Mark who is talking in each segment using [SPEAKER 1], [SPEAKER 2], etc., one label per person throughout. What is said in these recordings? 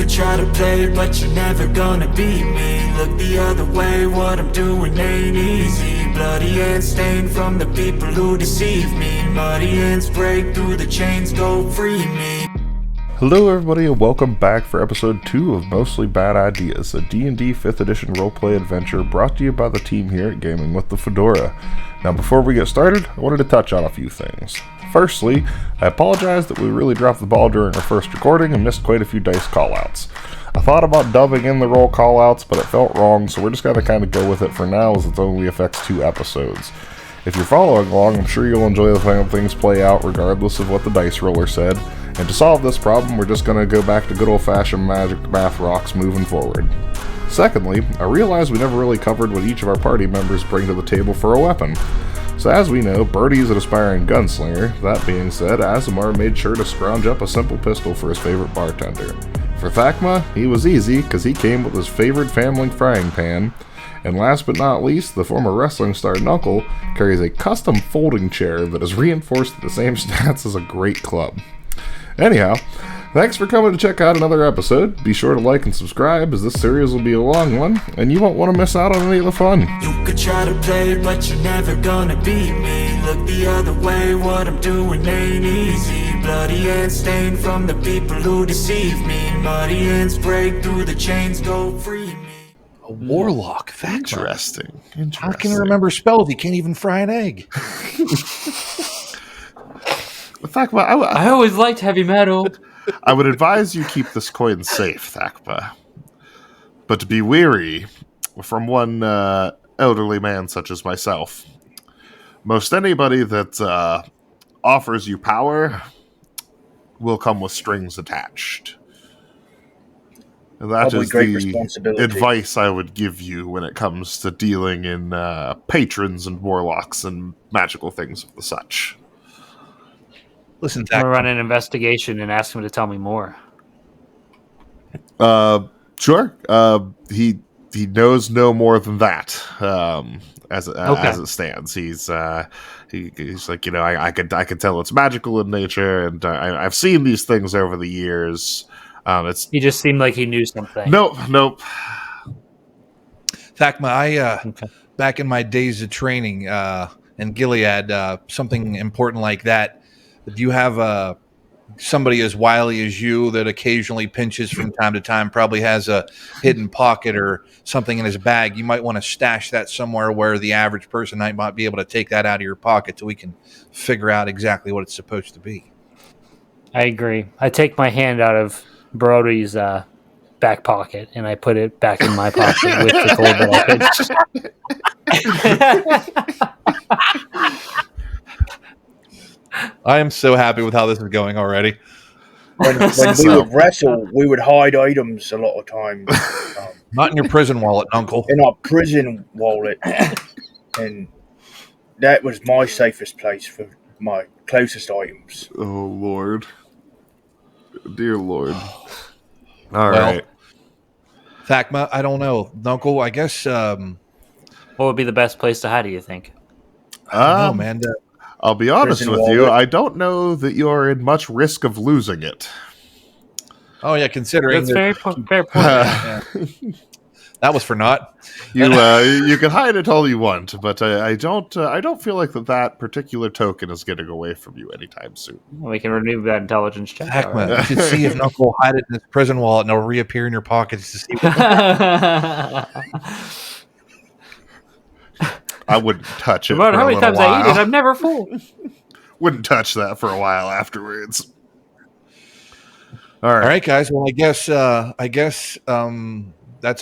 [SPEAKER 1] could try to play, but you're never gonna beat me. Look the other way, what I'm doing ain't easy. Bloody hands stained from the people who deceive me. Muddy hands break through the chains, go free me.
[SPEAKER 2] Hello everybody and welcome back for episode 2 of Mostly Bad Ideas, a D&D 5th edition roleplay adventure brought to you by the team here at Gaming with the Fedora. Now before we get started, I wanted to touch on a few things. Firstly, I apologize that we really dropped the ball during our first recording and missed quite a few dice callouts. I thought about dubbing in the roll callouts, but it felt wrong, so we're just going to kind of go with it for now as it only affects 2 episodes. If you're following along, I'm sure you'll enjoy the how things play out regardless of what the dice roller said. And to solve this problem, we're just going to go back to good old-fashioned magic math rocks moving forward. Secondly, I realized we never really covered what each of our party members bring to the table for a weapon. So as we know, Birdie's an aspiring gunslinger. That being said, Azamar made sure to scrounge up a simple pistol for his favorite bartender. For Thakma, he was easy, because he came with his favorite family frying pan. And last but not least, the former wrestling star Knuckle carries a custom folding chair that is reinforced at the same stats as a great club. Anyhow, thanks for coming to check out another episode. Be sure to like and subscribe, as this series will be a long one, and you won't want to miss out on any of the fun.
[SPEAKER 1] You could try to play, but you're never gonna beat me. Look the other way, what I'm doing ain't easy. Bloody hands stained from the people who deceive me. Muddy hands break through the chains, go free me.
[SPEAKER 3] A warlock.
[SPEAKER 2] Interesting.
[SPEAKER 3] How can you remember spells? He can't even fry an egg.
[SPEAKER 2] Thakma,
[SPEAKER 4] I always liked heavy metal.
[SPEAKER 2] I would advise you keep this coin safe, Thakma. But to be wary from one elderly man such as myself. Most anybody that offers you power will come with strings attached. And that
[SPEAKER 5] Probably
[SPEAKER 2] is
[SPEAKER 5] great
[SPEAKER 2] the
[SPEAKER 5] responsibility.
[SPEAKER 2] advice I would give you when it comes to dealing in patrons and warlocks and magical things of the such.
[SPEAKER 3] Listen,
[SPEAKER 4] I'm
[SPEAKER 3] Thak,
[SPEAKER 4] gonna run an investigation and ask him to tell me more.
[SPEAKER 2] Sure. He knows no more than that. As it stands, he's like, you know, I could tell it's magical in nature, and I've seen these things over the years.
[SPEAKER 4] He just seemed like he knew something.
[SPEAKER 2] Nope.
[SPEAKER 3] Thakma, back in my days of training in Gilead, something important like that. Do you have somebody as wily as you that occasionally pinches from time to time, probably has a hidden pocket or something in his bag? You might want to stash that somewhere where the average person might be able to take that out of your pocket so we can figure out exactly what it's supposed to be.
[SPEAKER 4] I agree. I take my hand out of Brody's back pocket and I put it back in my pocket with the gold that I could.
[SPEAKER 3] I am so happy with how this is going already.
[SPEAKER 5] When we would wrestle, we would hide items a lot of times.
[SPEAKER 3] Not in your prison wallet, Uncle.
[SPEAKER 5] In our prison wallet. And that was my safest place for my closest items.
[SPEAKER 2] Oh, Lord. Dear Lord. All right.
[SPEAKER 3] Thakma, I don't know. Uncle, I guess...
[SPEAKER 4] What would be the best place to hide, do you think?
[SPEAKER 3] I don't know, man.
[SPEAKER 2] I'll be honest
[SPEAKER 5] Prison
[SPEAKER 2] with
[SPEAKER 5] wallet.
[SPEAKER 2] you. I don't know that you're in much risk of losing it.
[SPEAKER 3] Oh, yeah, considering...
[SPEAKER 4] That's fair point.
[SPEAKER 3] Yeah. That was for naught.
[SPEAKER 2] You can hide it all you want, but I don't feel like that particular token is getting away from you anytime soon.
[SPEAKER 4] We can remove that intelligence check.
[SPEAKER 3] Thakma, you should see if Uncle will hide it in his prison wallet and it'll reappear in your pockets to see what...
[SPEAKER 2] I wouldn't touch it.
[SPEAKER 4] No matter
[SPEAKER 2] for
[SPEAKER 4] how
[SPEAKER 2] a
[SPEAKER 4] many
[SPEAKER 2] little
[SPEAKER 4] times I eat
[SPEAKER 2] while.
[SPEAKER 4] it, I'm never full.
[SPEAKER 2] Wouldn't touch that for a while afterwards.
[SPEAKER 3] All right, guys. Well, I guess that's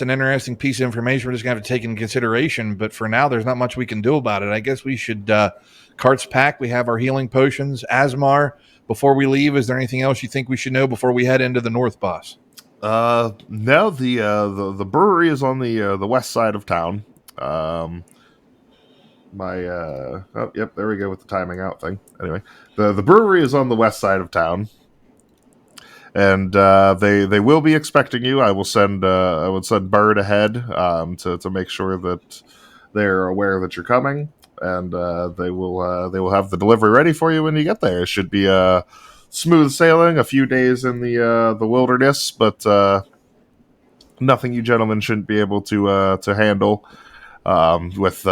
[SPEAKER 3] an interesting piece of information we're just going to have to take into consideration. But for now, there's not much we can do about it. I guess we should carts packed. We have our healing potions. Asmar, before we leave, is there anything else you think we should know before we head into the North Boss?
[SPEAKER 2] No, the brewery is on the west side of town. Yep, there we go with the timing out thing. Anyway, the brewery is on the west side of town, and they will be expecting you. I would send Bird ahead to make sure that they're aware that you're coming, and they will have the delivery ready for you when you get there. It should be smooth sailing. A few days in the wilderness, but nothing you gentlemen shouldn't be able to handle. With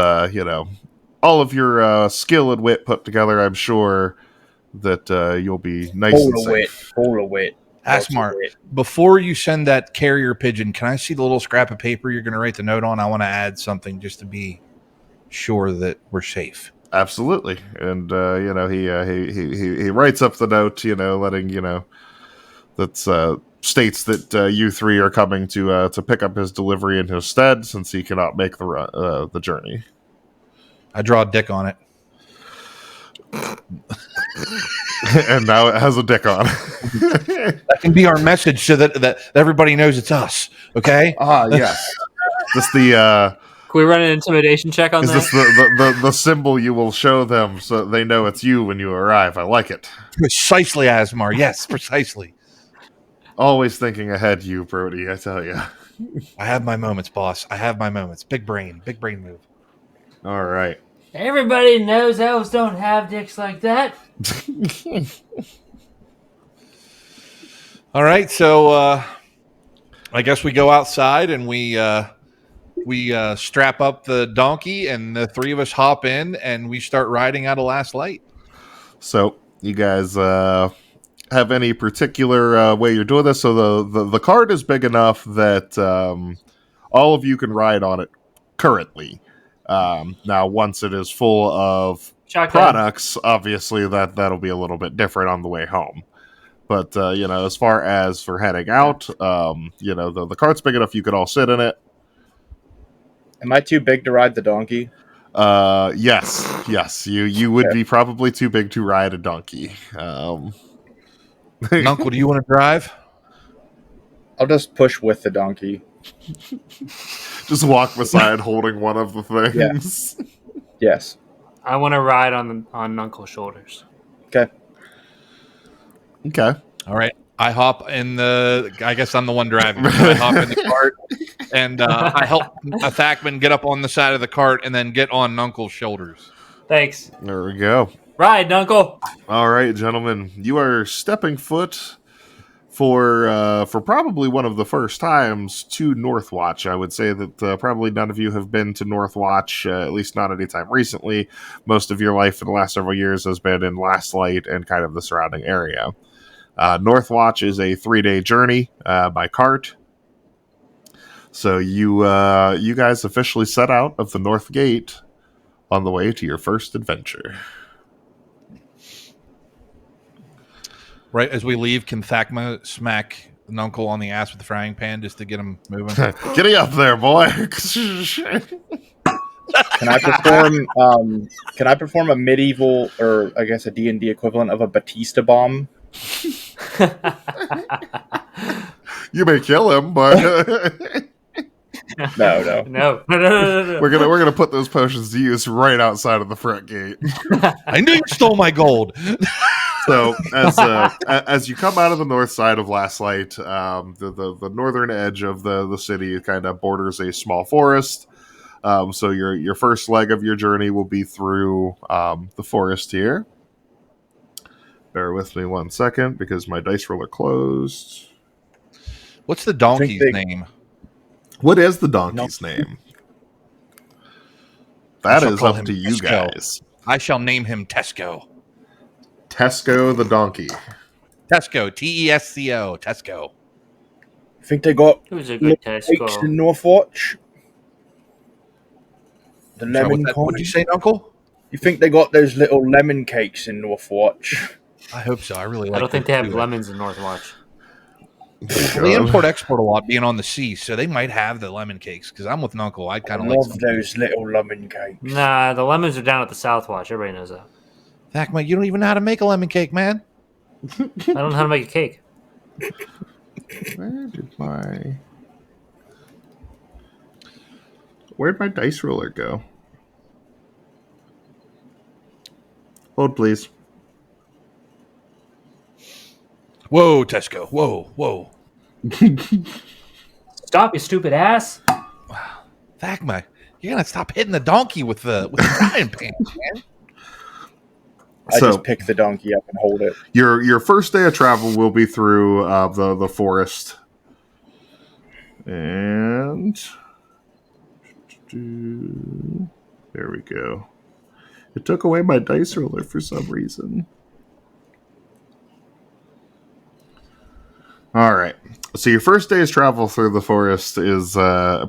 [SPEAKER 2] all of your skill and wit put together, I'm sure that you'll be nice and safe.
[SPEAKER 5] All of wit.
[SPEAKER 3] Asmar, before you send that carrier pigeon, can I see the little scrap of paper you're going to write the note on? I want to add something just to be sure that we're safe.
[SPEAKER 2] Absolutely, and he writes up the note, letting that states that you three are coming to pick up his delivery in his stead, since he cannot make the journey.
[SPEAKER 3] I draw a dick on it.
[SPEAKER 2] And now it has a dick on.
[SPEAKER 3] That can be our message so that everybody knows it's us. Okay?
[SPEAKER 2] Yes. Just the
[SPEAKER 4] Can we run an intimidation check on
[SPEAKER 2] is
[SPEAKER 4] that?
[SPEAKER 2] this the symbol you will show them so they know it's you when you arrive? I like it.
[SPEAKER 3] Precisely, Asmar. Yes, precisely.
[SPEAKER 2] Always thinking ahead, you Brody. I tell you.
[SPEAKER 3] I have my moments, boss. I have my moments. Big brain move.
[SPEAKER 2] All right.
[SPEAKER 4] Everybody knows elves don't have dicks like that.
[SPEAKER 3] All right, so I guess we go outside and we strap up the donkey, and the three of us hop in and we start riding out of Last Light.
[SPEAKER 2] So you guys have any particular way you're doing this? So the cart is big enough that all of you can ride on it currently. Now, once it is full of products, obviously that'll be a little bit different on the way home. But as far as for heading out, the cart's big enough you could all sit in it.
[SPEAKER 5] Am I too big to ride the donkey?
[SPEAKER 2] Yes. You would be probably too big to ride a donkey.
[SPEAKER 3] Uncle, do you want to drive?
[SPEAKER 5] I'll just push with the donkey.
[SPEAKER 2] Just walk beside holding one of the things.
[SPEAKER 5] Yeah. Yes.
[SPEAKER 4] I want to ride on Uncle's shoulders.
[SPEAKER 5] Okay.
[SPEAKER 3] All right. I hop in I guess I'm the one driving. I hop in the cart, and I help a Thackman get up on the side of the cart and then get on Uncle's shoulders.
[SPEAKER 4] Thanks.
[SPEAKER 2] There we go.
[SPEAKER 4] Ride, Uncle.
[SPEAKER 2] All right, gentlemen. You are stepping foot for probably one of the first times to Northwatch. I would say that probably none of you have been to Northwatch, at least not anytime recently. Most of your life in the last several years has been in Last Light and kind of the surrounding area. Northwatch is a 3-day journey by cart. So you guys officially set out of the North Gate on the way to your first adventure.
[SPEAKER 3] Right as we leave, can Thakma smack an uncle on the ass with the frying pan just to get him moving?
[SPEAKER 2] Giddy up there, boy!
[SPEAKER 5] Can I perform a medieval, or I guess a D&D equivalent of a Batista bomb?
[SPEAKER 2] You may kill him, but
[SPEAKER 5] No.
[SPEAKER 2] we're gonna put those potions to use right outside of the front gate.
[SPEAKER 3] I knew you stole my gold.
[SPEAKER 2] So as you come out of the north side of Last Light, the northern edge of the city kind of borders a small forest. So your first leg of your journey will be through the forest here. Bear with me 1 second because my dice roller closed.
[SPEAKER 3] What's the donkey's name?
[SPEAKER 2] What is the donkey's name? That is up to you
[SPEAKER 3] Tesco.
[SPEAKER 2] guys.
[SPEAKER 3] I shall name him Tesco.
[SPEAKER 2] Tesco the donkey.
[SPEAKER 3] Tesco. Tesco. Tesco.
[SPEAKER 5] I think they got
[SPEAKER 4] Who's a good
[SPEAKER 5] cakes
[SPEAKER 4] Tesco?
[SPEAKER 5] in Northwatch. The
[SPEAKER 3] Sorry,
[SPEAKER 5] lemon
[SPEAKER 3] what
[SPEAKER 5] kind.
[SPEAKER 3] did you say, Uncle?
[SPEAKER 5] You think they got those little lemon cakes in Northwatch?
[SPEAKER 3] I hope so. I really like
[SPEAKER 4] I don't think they have
[SPEAKER 3] too.
[SPEAKER 4] lemons in Northwatch.
[SPEAKER 3] They import-export a lot being on the sea, so they might have the lemon cakes, because I'm with an uncle. I kind of like
[SPEAKER 5] love those little lemon cakes.
[SPEAKER 4] Nah, the lemons are down at the Southwatch. Everybody knows that.
[SPEAKER 3] Thakma, you don't even know how to make a lemon cake, man.
[SPEAKER 4] I don't know how to make a cake.
[SPEAKER 2] Where'd my dice roller go? Hold, please.
[SPEAKER 3] Whoa, Tesco. Whoa.
[SPEAKER 4] Stop, you stupid ass.
[SPEAKER 3] Thakma, you're going to stop hitting the donkey with the frying pan, man.
[SPEAKER 5] I just pick the donkey up and hold it.
[SPEAKER 2] Your first day of travel will be through the forest. And there we go. It took away my dice roller for some reason. All right. So your first day's travel through the forest is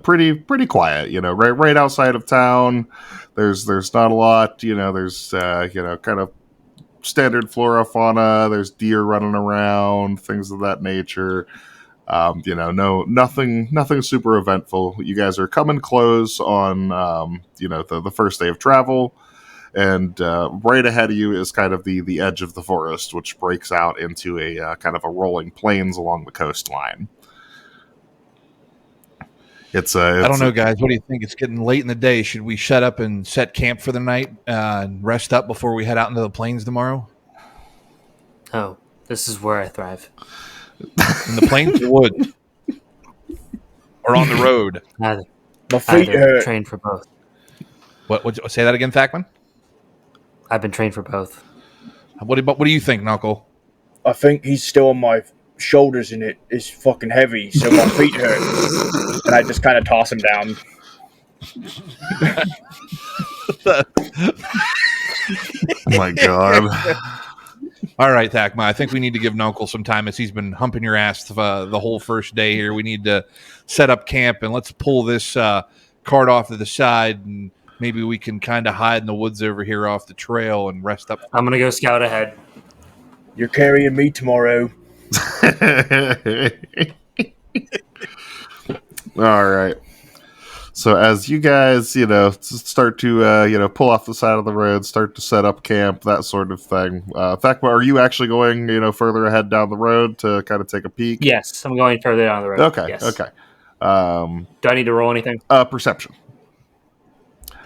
[SPEAKER 2] pretty quiet. You know, right outside of town. There's not a lot. You know, there's kind of standard flora, fauna. There's deer running around, things of that nature. Nothing super eventful. You guys are coming close on the first day of travel. And right ahead of you is kind of the edge of the forest, which breaks out into a kind of a rolling plains along the coastline. I
[SPEAKER 3] don't know, guys. What do you think? It's getting late in the day. Should we shut up and set camp for the night and rest up before we head out into the plains tomorrow?
[SPEAKER 4] Oh, this is where I thrive.
[SPEAKER 3] In the plains or woods? Or on the road?
[SPEAKER 4] Neither.
[SPEAKER 5] My feet hurt.
[SPEAKER 4] Trained for both.
[SPEAKER 3] What? Say that again, Thakman?
[SPEAKER 4] I've been trained for both.
[SPEAKER 3] What do you think, Knuckle?
[SPEAKER 5] I think he's still on my shoulders and it is fucking heavy, so my feet hurt. And I just kind of toss him down.
[SPEAKER 2] Oh my god.
[SPEAKER 3] All right, Thakma, I think we need to give Knuckle some time as he's been humping your ass the whole first day here. We need to set up camp and let's pull this cart off to the side and maybe we can kind of hide in the woods over here off the trail and rest up.
[SPEAKER 4] I'm going to go scout ahead.
[SPEAKER 5] You're carrying me tomorrow.
[SPEAKER 2] All right. So as you guys, start to, pull off the side of the road, start to set up camp, that sort of thing. Thakma, are you actually going, further ahead down the road to kind of take a peek?
[SPEAKER 4] Yes, I'm going further down the road.
[SPEAKER 2] Okay,
[SPEAKER 4] yes.
[SPEAKER 2] okay.
[SPEAKER 4] Do I need to roll anything?
[SPEAKER 2] Perception.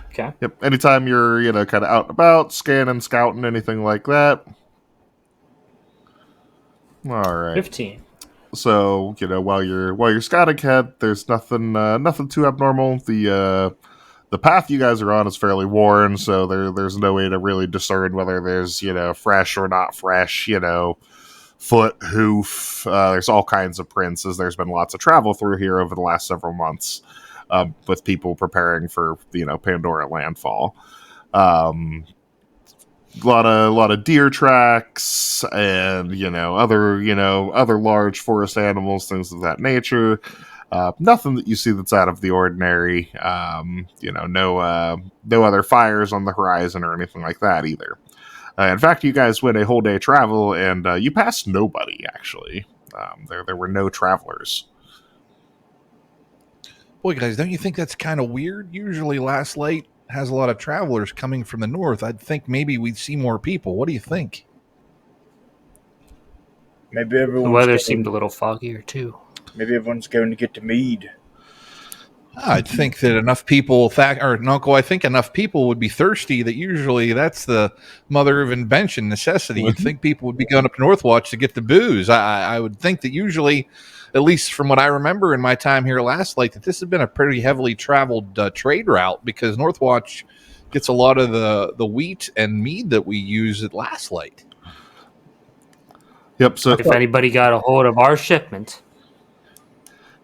[SPEAKER 4] Okay.
[SPEAKER 2] Yep. Anytime you're, kind of out and about, scanning, scouting, anything like that. All right.
[SPEAKER 4] 15.
[SPEAKER 2] So, while you're scouting ahead, there's nothing too abnormal. The path you guys are on is fairly worn, so there's no way to really discern whether there's, fresh or not fresh, foot, hoof. There's all kinds of prints, as there's been lots of travel through here over the last several months. With people preparing for Pandora landfall. A lot of deer tracks and other large forest animals, things of that nature. Nothing that you see that's out of the ordinary. No other fires on the horizon or anything like that either. In fact, you guys went a whole day travel and you passed nobody actually. There were no travelers.
[SPEAKER 3] Boy, guys, don't you think that's kind of weird? Usually Last Light has a lot of travelers coming from the north. I'd think maybe we'd see more people. What do you think?
[SPEAKER 5] Maybe everyone's
[SPEAKER 4] the weather seemed a little foggier, too.
[SPEAKER 5] Maybe everyone's going to get to Mead.
[SPEAKER 3] I'd think that enough people, Knuckle, I think enough people would be thirsty that usually that's the mother of invention, necessity. You'd think people would be going up to Northwatch to get the booze. I would think that usually, at least from what I remember in my time here last Light, that this has been a pretty heavily traveled trade route because Northwatch gets a lot of the wheat and mead that we use at Last Light.
[SPEAKER 2] Yep. So
[SPEAKER 4] if anybody got a hold of our shipment,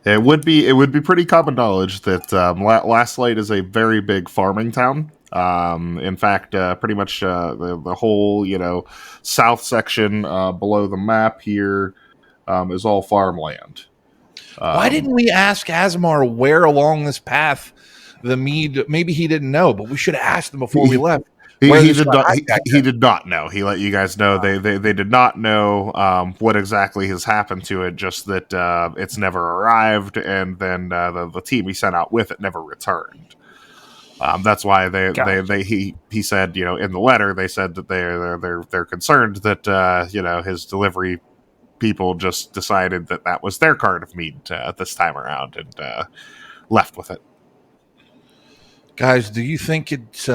[SPEAKER 2] it would be pretty common knowledge that Last Light is a very big farming town. In fact, pretty much the whole south section below the map here is all farmland.
[SPEAKER 3] Why didn't we ask Asmar where along this path the mead? Maybe he didn't know, but we should have asked him before we left.
[SPEAKER 2] He did not know. He let you guys know they did not know what exactly has happened to it. Just that it's never arrived, and then the team he sent out with it never returned. That's why he said in the letter they said that they're concerned that his delivery people just decided that was their cart of mead this time around and left with it.
[SPEAKER 3] Guys, do you think it's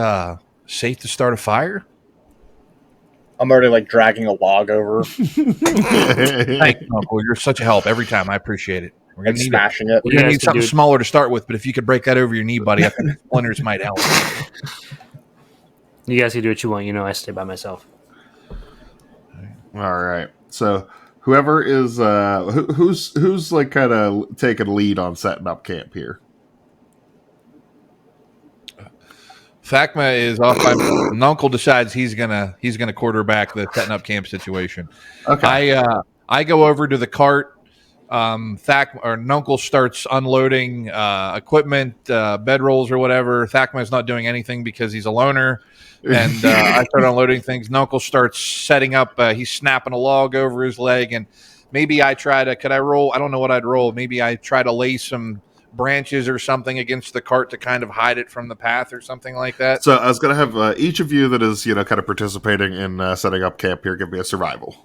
[SPEAKER 3] safe to start a fire?
[SPEAKER 5] I'm already dragging a log over.
[SPEAKER 3] Thank you, Uncle. You're such a help every time. I appreciate it. We're gonna
[SPEAKER 5] smashing it.
[SPEAKER 3] We're gonna need something smaller to start with, but if you could break that over your knee, buddy, I think splinters might help.
[SPEAKER 4] You guys can do what you want. I stay by myself.
[SPEAKER 2] All right. So whoever is who's like kind of taking lead on setting up camp here.
[SPEAKER 3] Thakma is off by Nuncle decides he's gonna quarterback the setting up camp situation.
[SPEAKER 2] Okay.
[SPEAKER 3] I go over to the cart. Nuncle starts unloading equipment, bedrolls or whatever. Thakma is not doing anything because he's a loner. And I start unloading things. Nuncle starts setting up. He's snapping a log over his leg, and maybe I try to. Could I roll? I don't know what I'd roll. Maybe I try to lay some branches or something against the cart to kind of hide it from the path or something like that.
[SPEAKER 2] So I was going to have each of you that is kind of participating in setting up camp here give me a survival.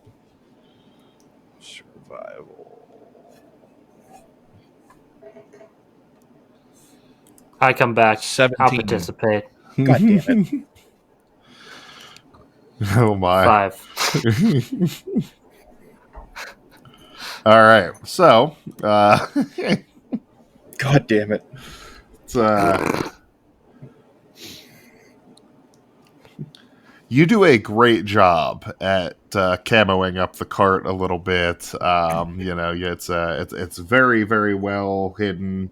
[SPEAKER 4] I come back.
[SPEAKER 3] 17.
[SPEAKER 4] I'll participate.
[SPEAKER 5] God damn it.
[SPEAKER 2] Oh my.
[SPEAKER 4] 5.
[SPEAKER 2] All right. So,
[SPEAKER 5] God damn it.
[SPEAKER 2] it's, you do a great job at camoing up the cart a little bit. It's very, very well hidden.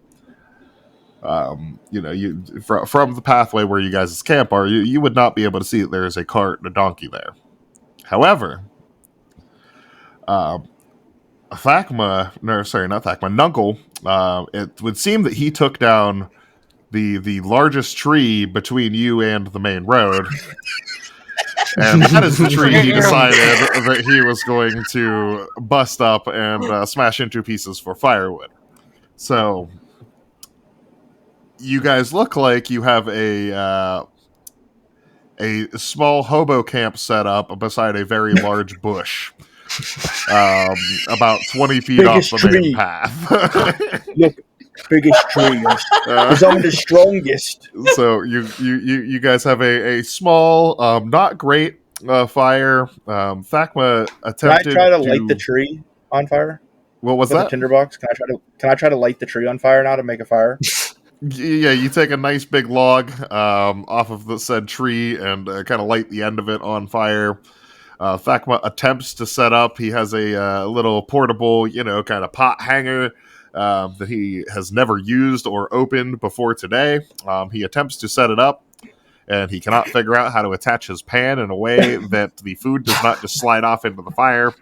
[SPEAKER 2] From the pathway where you guys' camp are, you would not be able to see that there is a cart and a donkey there. However, Nuncle, it would seem that he took down the largest tree between you and the main road. And that is the tree he decided that he was going to bust up and smash into pieces for firewood. So, you guys look like you have a small hobo camp set up beside a very large bush. About 20 feet
[SPEAKER 5] Biggest
[SPEAKER 2] off the main
[SPEAKER 5] tree.
[SPEAKER 2] path.
[SPEAKER 5] Look, biggest tree. Because I'm the strongest.
[SPEAKER 2] So you guys have a small, not great fire. Thakma
[SPEAKER 5] Can I
[SPEAKER 2] attempted
[SPEAKER 5] try to light the tree on fire?
[SPEAKER 2] What was
[SPEAKER 5] With
[SPEAKER 2] that?
[SPEAKER 5] a tinderbox? Can I try to light the tree on fire now to make a fire?
[SPEAKER 2] Yeah, you take a nice big log off of the said tree and kind of light the end of it on fire. Thakma attempts to set up. He has a little portable, kind of pot hanger that he has never used or opened before today. He attempts to set it up, and he cannot figure out how to attach his pan in a way that the food does not just slide off into the fire.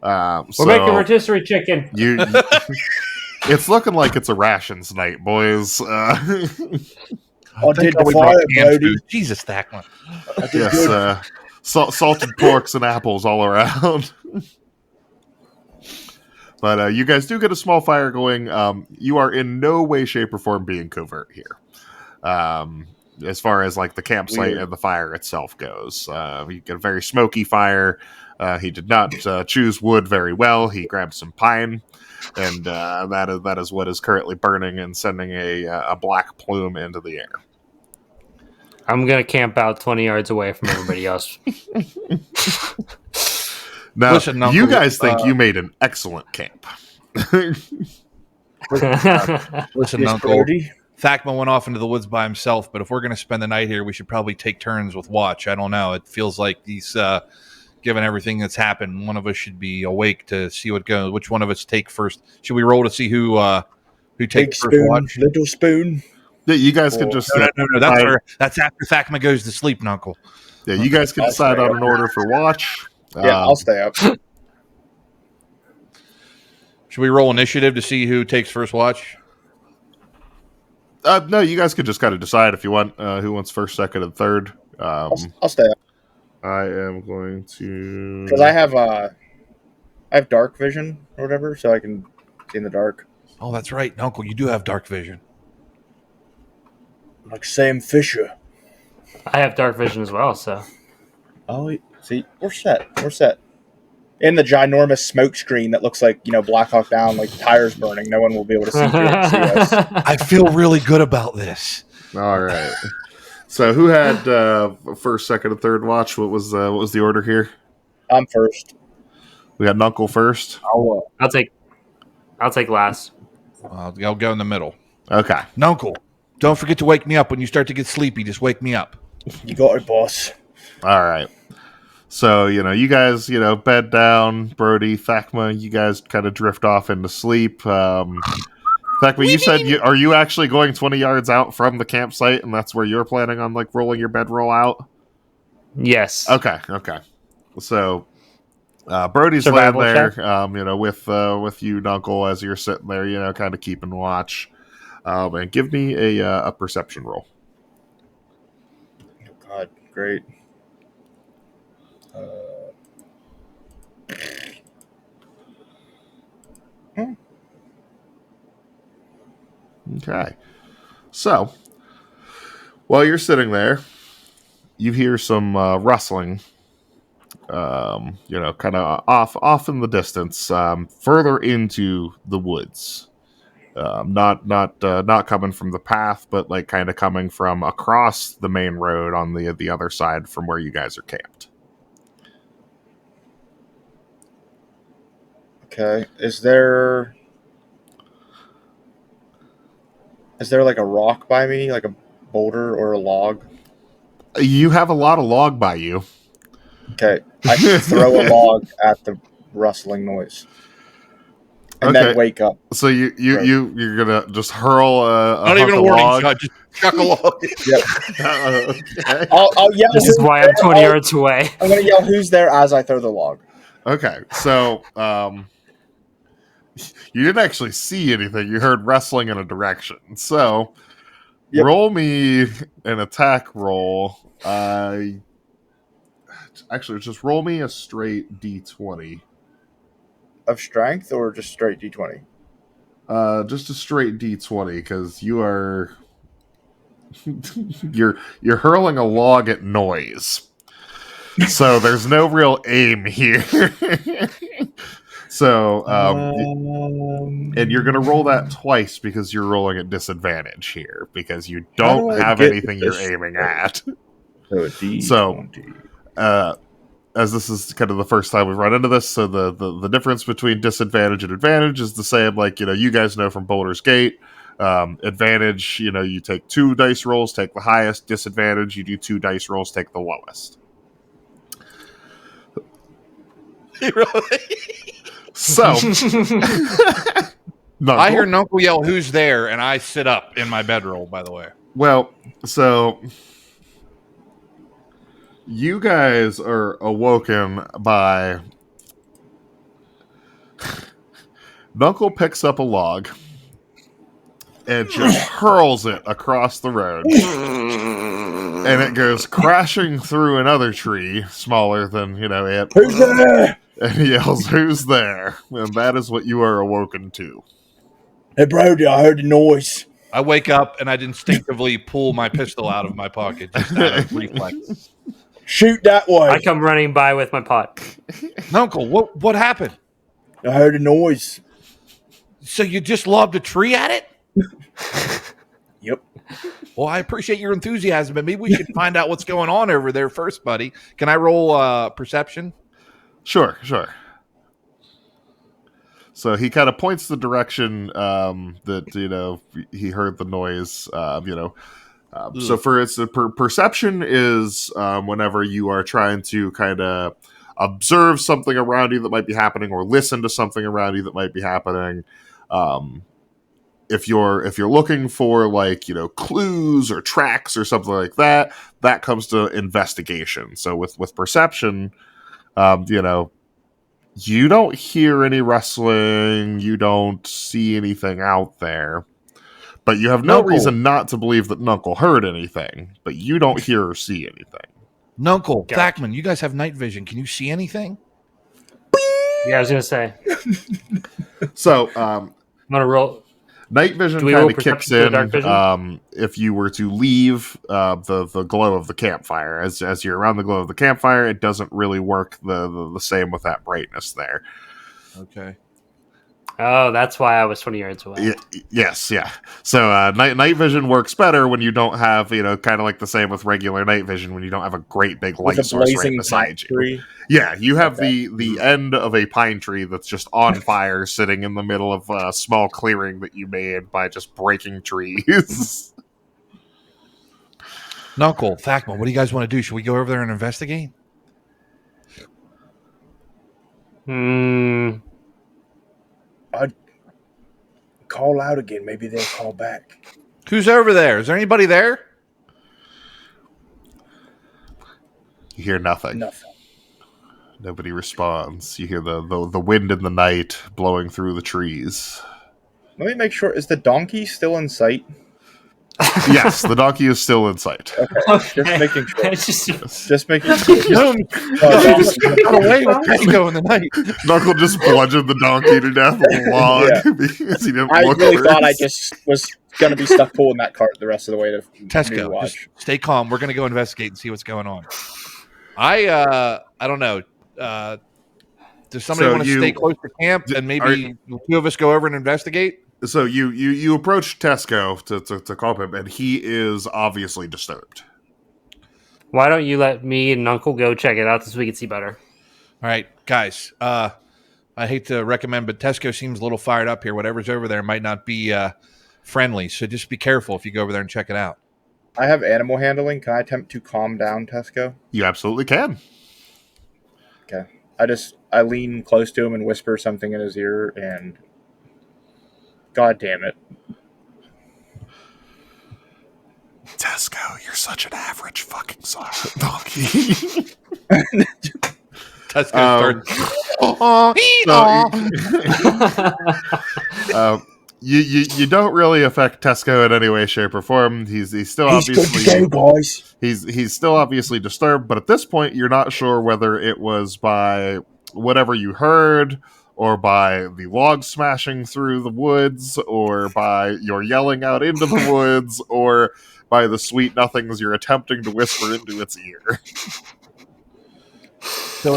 [SPEAKER 4] We're making rotisserie chicken.
[SPEAKER 2] It's looking like it's a rations night, boys.
[SPEAKER 5] I did the fire, Brody.
[SPEAKER 3] Jesus, Thakma.
[SPEAKER 2] Yes, salted porks and apples all around. But you guys do get a small fire going. You are in no way, shape, or form being covert here. As far as like the campsite and the fire itself goes. You get a very smoky fire. He did not choose wood very well. He grabbed some pine. And that is what is currently burning and sending a black plume into the air.
[SPEAKER 4] I'm going to camp out 20 yards away from everybody else.
[SPEAKER 2] Now,
[SPEAKER 3] Listen, Uncle,
[SPEAKER 2] you guys think you made an excellent camp.
[SPEAKER 3] Listen, Uncle. Thakma went off into the woods by himself, but if we're going to spend the night here, we should probably take turns with watch. I don't know. It feels like these... given everything that's happened, one of us should be awake to see what goes. Which one of us take first? Should we roll to see who takes first watch?
[SPEAKER 5] Little spoon.
[SPEAKER 2] Yeah, you guys can just...
[SPEAKER 3] No. That's after Thakma goes to sleep, Nuncle.
[SPEAKER 2] Yeah, you guys can decide on an order for watch.
[SPEAKER 5] Yeah, I'll stay up.
[SPEAKER 3] Should we roll initiative to see who takes first watch?
[SPEAKER 2] No, you guys could just kind of decide if you want who wants first, second, and third.
[SPEAKER 5] I'll stay up.
[SPEAKER 2] I am going to...
[SPEAKER 5] Because I have dark vision or whatever, so I can see in the dark.
[SPEAKER 3] Oh, that's right, Nuncle. You do have dark vision.
[SPEAKER 5] Like Sam Fisher.
[SPEAKER 4] I have dark vision as well, so...
[SPEAKER 5] Oh, see, we're set. In the ginormous smoke screen that looks like, Black Hawk Down, like tires burning. No one will be able to see us.
[SPEAKER 3] I feel really good about this.
[SPEAKER 2] All right. So who had first, second, and third watch? What was the order here?
[SPEAKER 5] I'm first.
[SPEAKER 2] We got Nuncle first.
[SPEAKER 4] I'll take last.
[SPEAKER 3] I'll go in the middle.
[SPEAKER 2] Okay.
[SPEAKER 3] Nuncle, don't forget to wake me up when you start to get sleepy. Just wake me up.
[SPEAKER 5] You got it, boss.
[SPEAKER 2] All right. So, you guys, bed down, Brody, Thakma, you guys kind of drift off into sleep. Thakma, you said, are you actually going 20 yards out from the campsite, and that's where you're planning on, like, rolling your bedroll out?
[SPEAKER 4] Yes.
[SPEAKER 2] Okay. So, Brody's
[SPEAKER 4] Survival
[SPEAKER 2] laying there,
[SPEAKER 4] check?
[SPEAKER 2] with you, Uncle, as you're sitting there, kind of keeping watch. And give me a perception roll.
[SPEAKER 5] Oh, God, great.
[SPEAKER 2] Okay. So, while you're sitting there, you hear some rustling, kind of off in the distance, further into the woods. Not coming from the path, but like kind of coming from across the main road on the other side from where you guys are camped.
[SPEAKER 5] Okay. Is there like a rock by me, like a boulder or a log?
[SPEAKER 2] You have a lot of log by you.
[SPEAKER 5] Okay. I throw a log at the rustling noise. And then wake up.
[SPEAKER 2] So you're gonna just hurl a
[SPEAKER 3] Not even a
[SPEAKER 2] hunk of
[SPEAKER 3] warning
[SPEAKER 2] log?
[SPEAKER 3] shot, just chuck a log.
[SPEAKER 5] Yep.
[SPEAKER 2] Okay.
[SPEAKER 5] I'll yell.
[SPEAKER 4] This is why I'm 20 yards away.
[SPEAKER 5] I'm gonna yell, "Who's there?" as I throw the log.
[SPEAKER 2] Okay. So you didn't actually see anything. You heard wrestling in a direction. So roll me an attack roll. Actually, just roll me a straight D20.
[SPEAKER 5] Of strength or just straight D20?
[SPEAKER 2] Just a straight D20, because you are you're hurling a log at noise. So there's no real aim here. So and you're gonna roll that twice because you're rolling at disadvantage here because you don't have anything you're aiming at.
[SPEAKER 5] So a D20.
[SPEAKER 2] So as this is kind of the first time we've run into this, so the difference between disadvantage and advantage is the same. Like, you guys know from Boulder's Gate, advantage, you take 2 dice rolls, take the highest. Disadvantage, you do 2 dice rolls, take the lowest.
[SPEAKER 3] Really?
[SPEAKER 2] So,
[SPEAKER 3] I hear Nuncle yell, "Who's there?" and I sit up in my bedroll, by the way.
[SPEAKER 2] Well, so you guys are awoken by Nuncle picks up a log and just hurls it across the road. And it goes crashing through another tree smaller than, it.
[SPEAKER 5] Who's there?
[SPEAKER 2] And he yells, "Who's there?" And that is what you are awoken to.
[SPEAKER 5] Hey, Brody, I heard a noise.
[SPEAKER 3] I wake up and I instinctively pull my pistol out of my pocket, just out of reflex.
[SPEAKER 5] Shoot that way.
[SPEAKER 4] I come running by with my pot.
[SPEAKER 3] Nuncle, what happened?
[SPEAKER 5] I heard a noise.
[SPEAKER 3] So you just lobbed a tree at it?
[SPEAKER 5] Yep.
[SPEAKER 3] Well, I appreciate your enthusiasm, but maybe we should find out what's going on over there first, buddy. Can I roll perception?
[SPEAKER 2] Sure. So he kind of points the direction that he heard the noise. So for its perception is whenever you are trying to kind of observe something around you that might be happening, or listen to something around you that might be happening. If you're looking for clues or tracks or something like that, that comes to investigation. So with perception, you don't hear any rustling, you don't see anything out there, but you have no reason not to believe that Nuncle heard anything, but you don't hear or see anything.
[SPEAKER 3] Nuncle, Thakman, you guys have night vision. Can you see anything?
[SPEAKER 4] Yeah, I was gonna say.
[SPEAKER 2] So,
[SPEAKER 4] I'm gonna roll.
[SPEAKER 2] Night vision kind of kicks in if you were to leave the glow of the campfire. As you're around the glow of the campfire, it doesn't really work the same with that brightness there.
[SPEAKER 3] Okay.
[SPEAKER 4] Oh, that's why I was 20 yards away.
[SPEAKER 2] Yes. So night vision works better when you don't have, kind of like the same with regular night vision, when you don't have a great big light source right beside you.
[SPEAKER 5] Tree.
[SPEAKER 2] Yeah, you have the end of a pine tree that's just on fire, sitting in the middle of a small clearing that you made by just breaking trees.
[SPEAKER 3] Nuncle, Thakman, what do you guys want to do? Should we go over there and investigate?
[SPEAKER 4] Hmm.
[SPEAKER 5] I'd call out again. Maybe they'll call back.
[SPEAKER 3] Who's over there? Is there anybody there?
[SPEAKER 2] You hear nothing.
[SPEAKER 5] Nothing.
[SPEAKER 2] Nobody responds. You hear the wind in the night blowing through the trees.
[SPEAKER 5] Let me make sure. Is the donkey still in sight?
[SPEAKER 2] Yes, the donkey is still in sight.
[SPEAKER 5] Okay. Just making sure.
[SPEAKER 4] It's
[SPEAKER 5] Just making sure.
[SPEAKER 3] Got away with Tesco in the night.
[SPEAKER 2] Knuckle just bludgeoned the donkey to death with a log because he didn't
[SPEAKER 5] I
[SPEAKER 2] look
[SPEAKER 5] really
[SPEAKER 2] first.
[SPEAKER 5] thought I just was going to be stuck pulling that cart the rest of the way to
[SPEAKER 3] Tesco,
[SPEAKER 5] watch.
[SPEAKER 3] just stay calm. We're going to go investigate and see what's going on. I don't know. Does somebody want to stay close to camp and maybe the two of us go over and investigate?
[SPEAKER 2] So you approach Tesco to call him, and he is obviously disturbed.
[SPEAKER 4] Why don't you let me and Uncle go check it out so we can see better?
[SPEAKER 3] All right, guys. I hate to recommend, but Tesco seems a little fired up here. Whatever's over there might not be friendly, so just be careful if you go over there and check it out.
[SPEAKER 5] I have animal handling. Can I attempt to calm down Tesco?
[SPEAKER 2] You absolutely can.
[SPEAKER 5] Okay. I lean close to him and whisper something in his ear, and God damn it.
[SPEAKER 2] Tesco, you're such an average fucking donkey.
[SPEAKER 3] Tesco
[SPEAKER 2] starts. You don't really affect Tesco in any way, shape, or form. He's still obviously
[SPEAKER 5] good to go, guys.
[SPEAKER 2] He's still obviously disturbed, but at this point, you're not sure whether it was by whatever you heard, or by the log smashing through the woods, or by your yelling out into the woods, or by the sweet nothings you're attempting to whisper into its ear.
[SPEAKER 3] So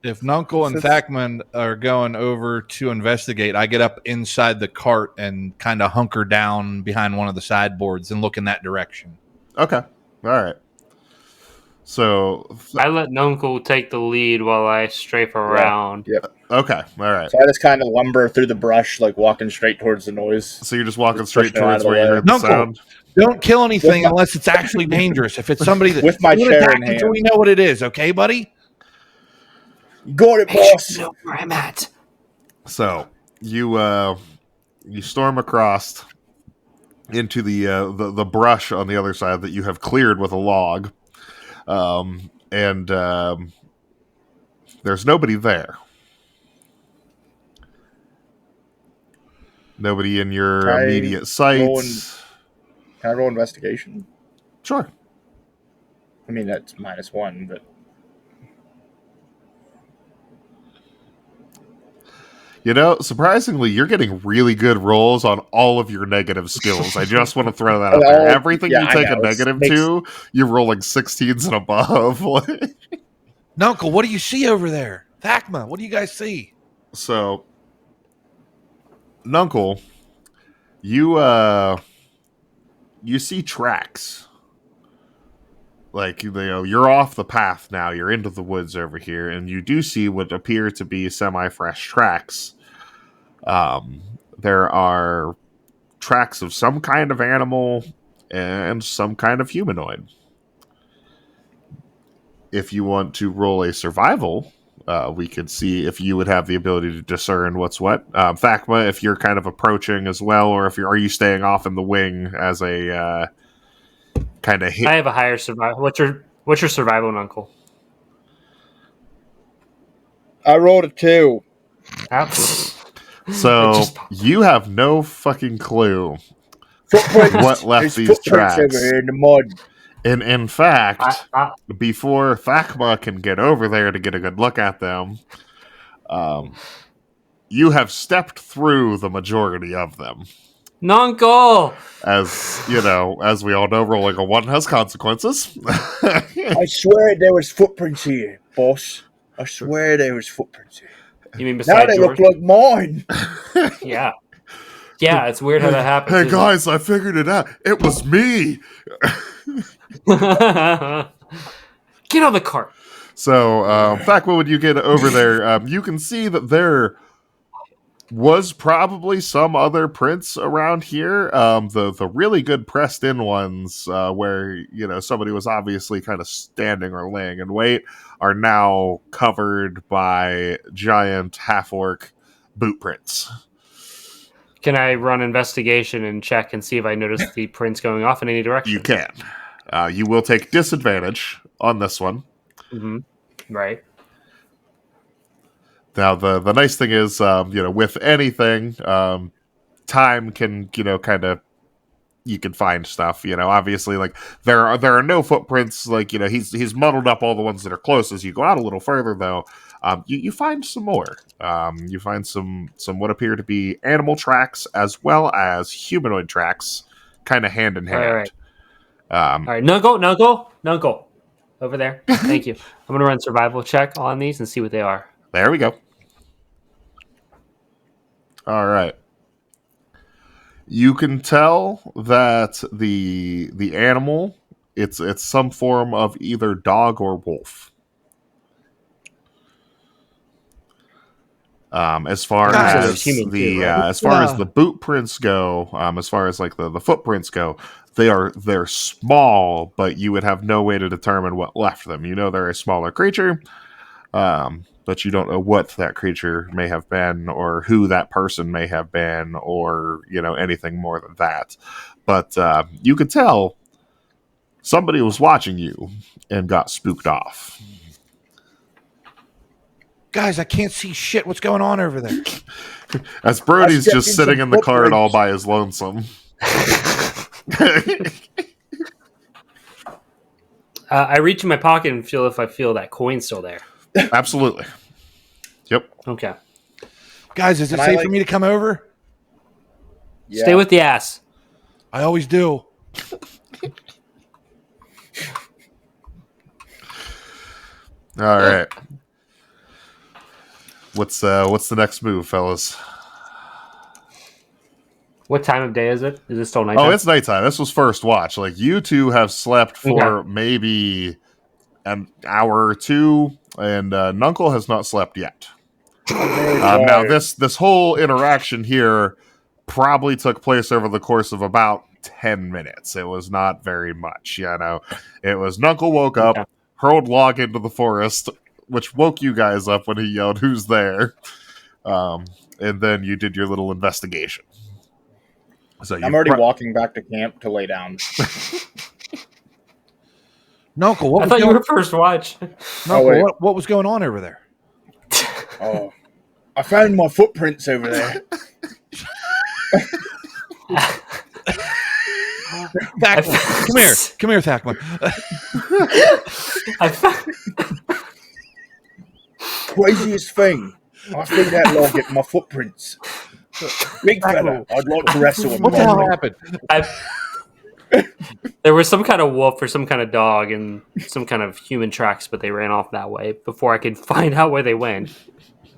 [SPEAKER 3] if Nuncle and Thakman are going over to investigate, I get up inside the cart and kind of hunker down behind one of the sideboards and look in that direction.
[SPEAKER 2] Okay. All right. So
[SPEAKER 4] I let Nuncle take the lead while I strafe around.
[SPEAKER 5] Yep.
[SPEAKER 2] Okay. All right.
[SPEAKER 5] So I just kind of lumber through the brush, like walking straight towards the noise.
[SPEAKER 2] So you're just walking
[SPEAKER 5] Just
[SPEAKER 2] straight
[SPEAKER 5] pushing it out
[SPEAKER 2] towards
[SPEAKER 5] of the
[SPEAKER 2] where you
[SPEAKER 5] way.
[SPEAKER 2] heard the
[SPEAKER 3] Nuncle,
[SPEAKER 2] sound.
[SPEAKER 3] don't kill anything unless it's actually dangerous. If it's somebody that
[SPEAKER 5] With my
[SPEAKER 3] don't
[SPEAKER 5] chair
[SPEAKER 3] attack
[SPEAKER 5] in hand.
[SPEAKER 3] until we know what it is, okay, buddy?
[SPEAKER 5] Got it, boss.
[SPEAKER 4] Know where I'm at.
[SPEAKER 2] So you storm across into the brush on the other side that you have cleared with a log, and there's nobody there. Nobody in your immediate sights.
[SPEAKER 5] Can I roll investigation?
[SPEAKER 2] Sure.
[SPEAKER 5] I mean, that's -1, but
[SPEAKER 2] You know, surprisingly, you're getting really good rolls on all of your negative skills. I just want to throw that out there. Everything you take a negative to, you're rolling 16s and above.
[SPEAKER 3] Nuncle, what do you see over there? Thakma, what do you guys see?
[SPEAKER 2] So, Nuncle, you see tracks. Like, you know, you're off the path now. You're into the woods over here, and you do see what appear to be semi-fresh tracks. There are tracks of some kind of animal and some kind of humanoid. If you want to roll a survival, we could see if you would have the ability to discern what's what. Thakma, if you're kind of approaching as well, or are you staying off in the wing as a kind of hit?
[SPEAKER 4] I have a higher survival. What's your survival, Nuncle?
[SPEAKER 5] I rolled a 2.
[SPEAKER 2] So you have no fucking clue
[SPEAKER 5] Footprints.
[SPEAKER 2] what left
[SPEAKER 5] There's
[SPEAKER 2] these
[SPEAKER 5] footprints
[SPEAKER 2] tracks.
[SPEAKER 5] over here in the mud.
[SPEAKER 2] And in fact, before Thakma can get over there to get a good look at them, you have stepped through the majority of them.
[SPEAKER 4] Nuncle!
[SPEAKER 2] As you know, as we all know, rolling a 1 has consequences.
[SPEAKER 5] I swear there was footprints here, boss. I swear there was footprints here.
[SPEAKER 4] You mean
[SPEAKER 5] Now
[SPEAKER 4] besides
[SPEAKER 5] they
[SPEAKER 4] yours?
[SPEAKER 5] look like mine.
[SPEAKER 4] Yeah. Yeah, it's weird how that happens.
[SPEAKER 2] Hey
[SPEAKER 4] isn't
[SPEAKER 2] guys, I figured it out. It was me.
[SPEAKER 4] it? Get on the cart.
[SPEAKER 2] So, Thakma, when you get over there, you can see that there was probably some other prints around here. The really good pressed in ones, where somebody was obviously kind of standing or laying in wait, are now covered by giant half orc boot prints.
[SPEAKER 4] Can I run investigation and check and see if I notice the prints going off in any direction?
[SPEAKER 2] You can. You will take disadvantage on this one.
[SPEAKER 4] Mm-hmm. Right.
[SPEAKER 2] Now, the nice thing is, with anything, time can, kind of, you can find stuff. Obviously, like there are no footprints. Like he's muddled up all the ones that are close. As you go out a little further, though, you find some more. You find some what appear to be animal tracks as well as humanoid tracks, kind of hand in hand.
[SPEAKER 4] All right. All right, Nuncle, over there. Thank you. I'm gonna run survival check on these and see what they are.
[SPEAKER 2] There we go. All right. You can tell that the animal, it's some form of either dog or wolf. As far as the boot prints go, as far as like the footprints go, they're small, but you would have no way to determine what left them. They're a smaller creature, but you don't know what that creature may have been, or who that person may have been, or anything more than that. But you could tell somebody was watching you and got spooked off.
[SPEAKER 3] Guys, I can't see shit. What's going on over there?
[SPEAKER 2] As Brody's just sitting in the cart all by his lonesome.
[SPEAKER 4] I reach in my pocket and feel if I feel that coin still there.
[SPEAKER 2] Absolutely. Yep.
[SPEAKER 4] Okay.
[SPEAKER 3] Guys, is it safe for me to come over?
[SPEAKER 5] Yeah.
[SPEAKER 4] Stay with the ass.
[SPEAKER 3] I always do.
[SPEAKER 2] All right. What's the next move, fellas?
[SPEAKER 4] What time of day is it? Is it still nighttime?
[SPEAKER 2] Oh, it's nighttime. This was first watch. Like, you two have slept for maybe an hour or two, and Nuncle has not slept yet. Now, this whole interaction here probably took place over the course of about 10 minutes. It was not very much, It was Nuncle woke up, hurled log into the forest, which woke you guys up when he yelled, "Who's there?" And then you did your little investigation. So
[SPEAKER 5] I'm already walking back to camp to lay down.
[SPEAKER 3] Nuncle,
[SPEAKER 4] I thought you were first watch.
[SPEAKER 3] Nuncle, what was going on over there?
[SPEAKER 5] Oh, I found my footprints over there.
[SPEAKER 3] Thackman, come here, Thackman.
[SPEAKER 5] Craziest thing. I threw that log at my footprints. Big fella, I'd like to wrestle him.
[SPEAKER 3] What the hell happened?
[SPEAKER 4] There was some kind of wolf or some kind of dog and some kind of human tracks, but they ran off that way before I could find out where they went.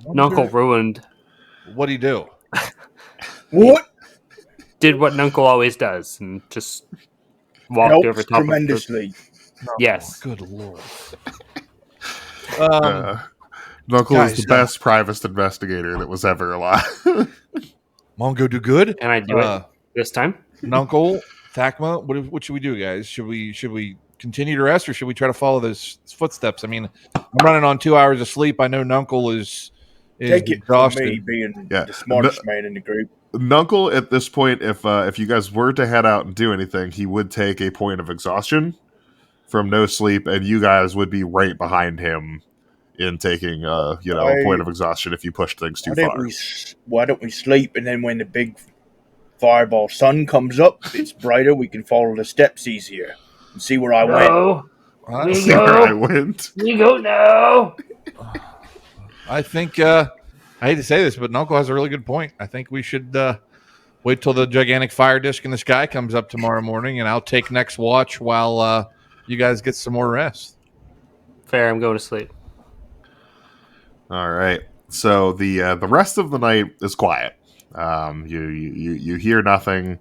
[SPEAKER 4] Nuncle ruined.
[SPEAKER 3] What'd he do?
[SPEAKER 5] What?
[SPEAKER 4] Did what Nuncle always does and just walked over top
[SPEAKER 5] tremendously.
[SPEAKER 4] of it. Yes.
[SPEAKER 3] Good lord.
[SPEAKER 2] Nuncle is the best private investigator that was ever alive.
[SPEAKER 3] Mongo do good?
[SPEAKER 4] And I do it this time.
[SPEAKER 3] Nuncle, Thakma, what should we do, guys? Should we continue to rest, or should we try to follow those footsteps? I mean, I'm running on 2 hours of sleep. I know Nuncle is
[SPEAKER 5] Take it
[SPEAKER 3] exhausted.
[SPEAKER 5] from me being the smartest man in the group.
[SPEAKER 2] Nuncle, at this point, if you guys were to head out and do anything, he would take a point of exhaustion from no sleep, and you guys would be right behind him in taking a point of exhaustion if you pushed things too far.
[SPEAKER 5] Why don't we sleep, and then when the big fireball sun comes up, it's brighter, we can follow the steps easier and see where I went.
[SPEAKER 2] See where I went.
[SPEAKER 4] We go now.
[SPEAKER 3] I think I hate to say this, but Nuncle has a really good point. I think we should wait till the gigantic fire disk in the sky comes up tomorrow morning, and I'll take next watch while you guys get some more rest.
[SPEAKER 4] Fair, I'm going to sleep.
[SPEAKER 2] All right. So the rest of the night is quiet. You hear nothing.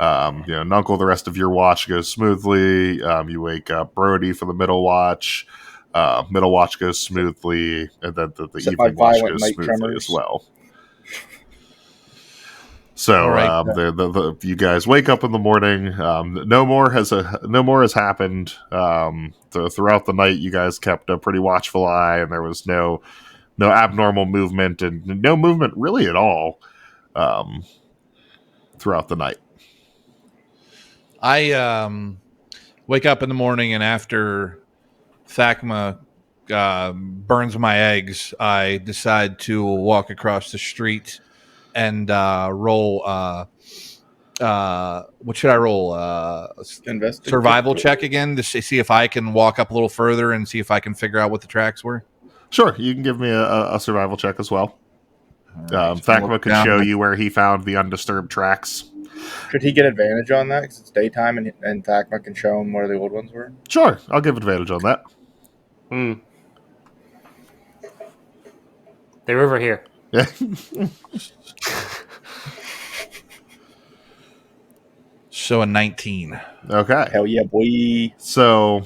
[SPEAKER 2] Nuncle, the rest of your watch goes smoothly. You wake up Brody for the middle watch. Middle watch goes smoothly, and then the evening watch goes smoothly as well. So
[SPEAKER 3] All right.
[SPEAKER 2] you guys wake up in the morning. No more has happened. Throughout the night, you guys kept a pretty watchful eye, and there was no abnormal movement and no movement really at all throughout the night.
[SPEAKER 3] I wake up in the morning, and after Thakma burns my eggs, I decide to walk across the street and roll. What should I roll? Survival check again to see if I can walk up a little further and see if I can figure out what the tracks were.
[SPEAKER 2] Sure, you can give me a survival check as well. Thakma could show you where he found the undisturbed tracks.
[SPEAKER 5] Should he get advantage on that because it's daytime and Thakma can show him where the old ones were?
[SPEAKER 2] Sure, I'll give advantage on that.
[SPEAKER 4] They're over here.
[SPEAKER 2] Yeah.
[SPEAKER 3] So a 19.
[SPEAKER 2] Okay.
[SPEAKER 5] Hell yeah, boy.
[SPEAKER 2] So,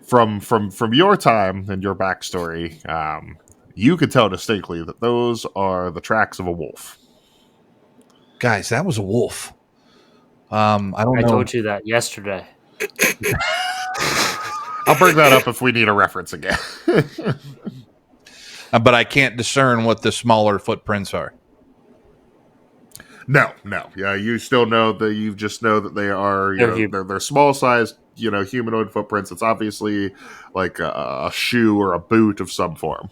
[SPEAKER 2] from your time and your backstory, you could tell distinctly that those are the tracks of a wolf.
[SPEAKER 3] Guys, that was a wolf. I don't know.
[SPEAKER 4] I told you that yesterday.
[SPEAKER 2] I'll bring that up if we need a reference again.
[SPEAKER 3] But I can't discern what the smaller footprints are.
[SPEAKER 2] No. Yeah, you still know that you just know that they are, they're small sized, humanoid footprints. It's obviously like a shoe or a boot of some form.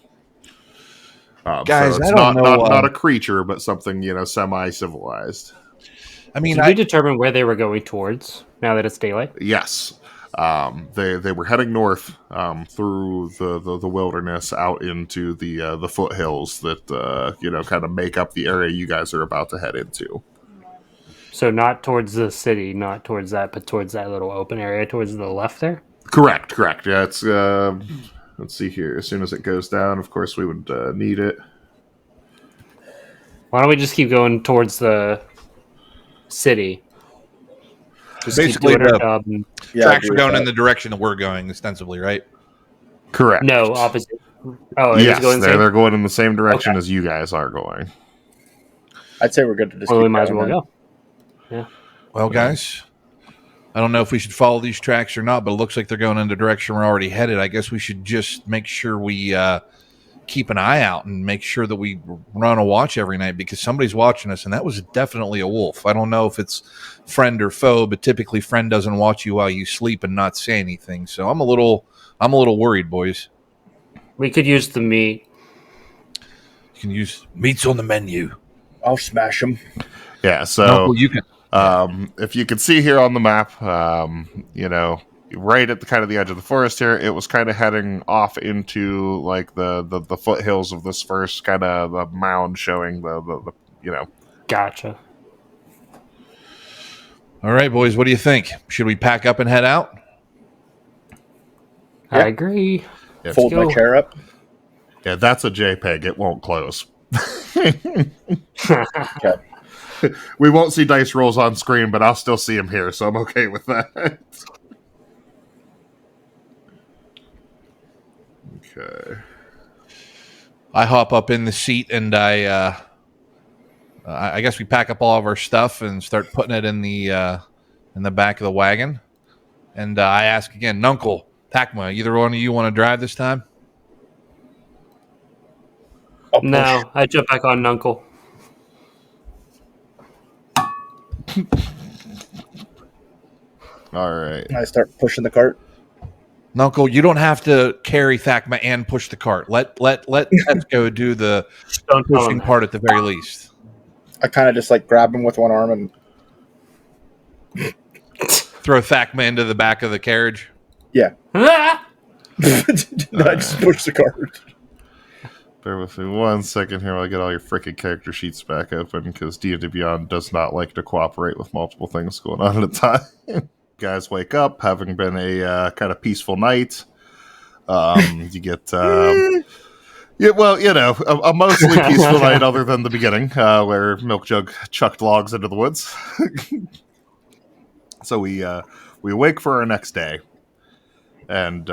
[SPEAKER 3] Guys,
[SPEAKER 2] so it's
[SPEAKER 3] I don't know.
[SPEAKER 2] Not a creature, but something, semi-civilized.
[SPEAKER 3] I mean,
[SPEAKER 4] Did we determine where they were going towards now that it's daylight?
[SPEAKER 2] Yes. They were heading north through the wilderness out into the foothills that kind of make up the area you guys are about to head into.
[SPEAKER 4] So not towards the city, not towards that, but towards that little open area towards the left there?
[SPEAKER 2] Correct. Yeah, it's let's see here. As soon as it goes down, of course, we would need it.
[SPEAKER 4] Why don't we just keep going towards the city? Just
[SPEAKER 3] basically,
[SPEAKER 4] keep doing our job.
[SPEAKER 3] Tracks are going in the direction that we're going, ostensibly, right?
[SPEAKER 2] Correct.
[SPEAKER 4] No, opposite. Oh,
[SPEAKER 2] yes,
[SPEAKER 4] going
[SPEAKER 2] they're going in the same direction as you guys are going.
[SPEAKER 5] I'd say we're good to just
[SPEAKER 4] we
[SPEAKER 5] keep
[SPEAKER 4] might as
[SPEAKER 5] going
[SPEAKER 4] well
[SPEAKER 5] then.
[SPEAKER 4] go. Yeah.
[SPEAKER 3] Well, guys, I don't know if we should follow these tracks or not, but it looks like they're going in the direction we're already headed. I guess we should just make sure we keep an eye out and make sure that we run a watch every night because somebody's watching us, and that was definitely a wolf. I don't know if it's friend or foe, but typically friend doesn't watch you while you sleep and not say anything. So I'm a little worried, boys.
[SPEAKER 4] We could use the meat.
[SPEAKER 3] You can use meats on the menu.
[SPEAKER 5] I'll smash them.
[SPEAKER 2] Yeah, so
[SPEAKER 3] No, you can.
[SPEAKER 2] If you can see here on the map, right at the kind of the edge of the forest here, it was kind of heading off into like the foothills of this first kind of mound showing the.
[SPEAKER 4] Gotcha.
[SPEAKER 3] All right, boys, what do you think? Should we pack up and head out?
[SPEAKER 4] I agree.
[SPEAKER 5] Fold my chair up.
[SPEAKER 2] Yeah, that's a JPEG. It won't close.
[SPEAKER 5] Okay.
[SPEAKER 2] We won't see dice rolls on screen, but I'll still see them here, so I'm okay with that. Okay.
[SPEAKER 3] I hop up in the seat and I guess we pack up all of our stuff and start putting it in the back of the wagon. And I ask again, Nuncle, Thakma, either one of you want to drive this time?
[SPEAKER 4] No, I jump back on Nuncle.
[SPEAKER 2] All right.
[SPEAKER 5] I start pushing the cart.
[SPEAKER 3] Nuncle, you don't have to carry Thakma and push the cart. Let Tesco do the pushing part at the very least.
[SPEAKER 5] I kind of just like grab him with one arm and
[SPEAKER 3] Throw Thakma into the back of the carriage.
[SPEAKER 5] yeah. I just push the cart.
[SPEAKER 2] Bear with me 1 second here while I get all your freaking character sheets back open, because D&D Beyond does not like to cooperate with multiple things going on at a time. Guys wake up, having been a kind of peaceful night. You get... yeah, well, a mostly peaceful night other than the beginning, where Milk Jug chucked logs into the woods. So we wake for our next day. And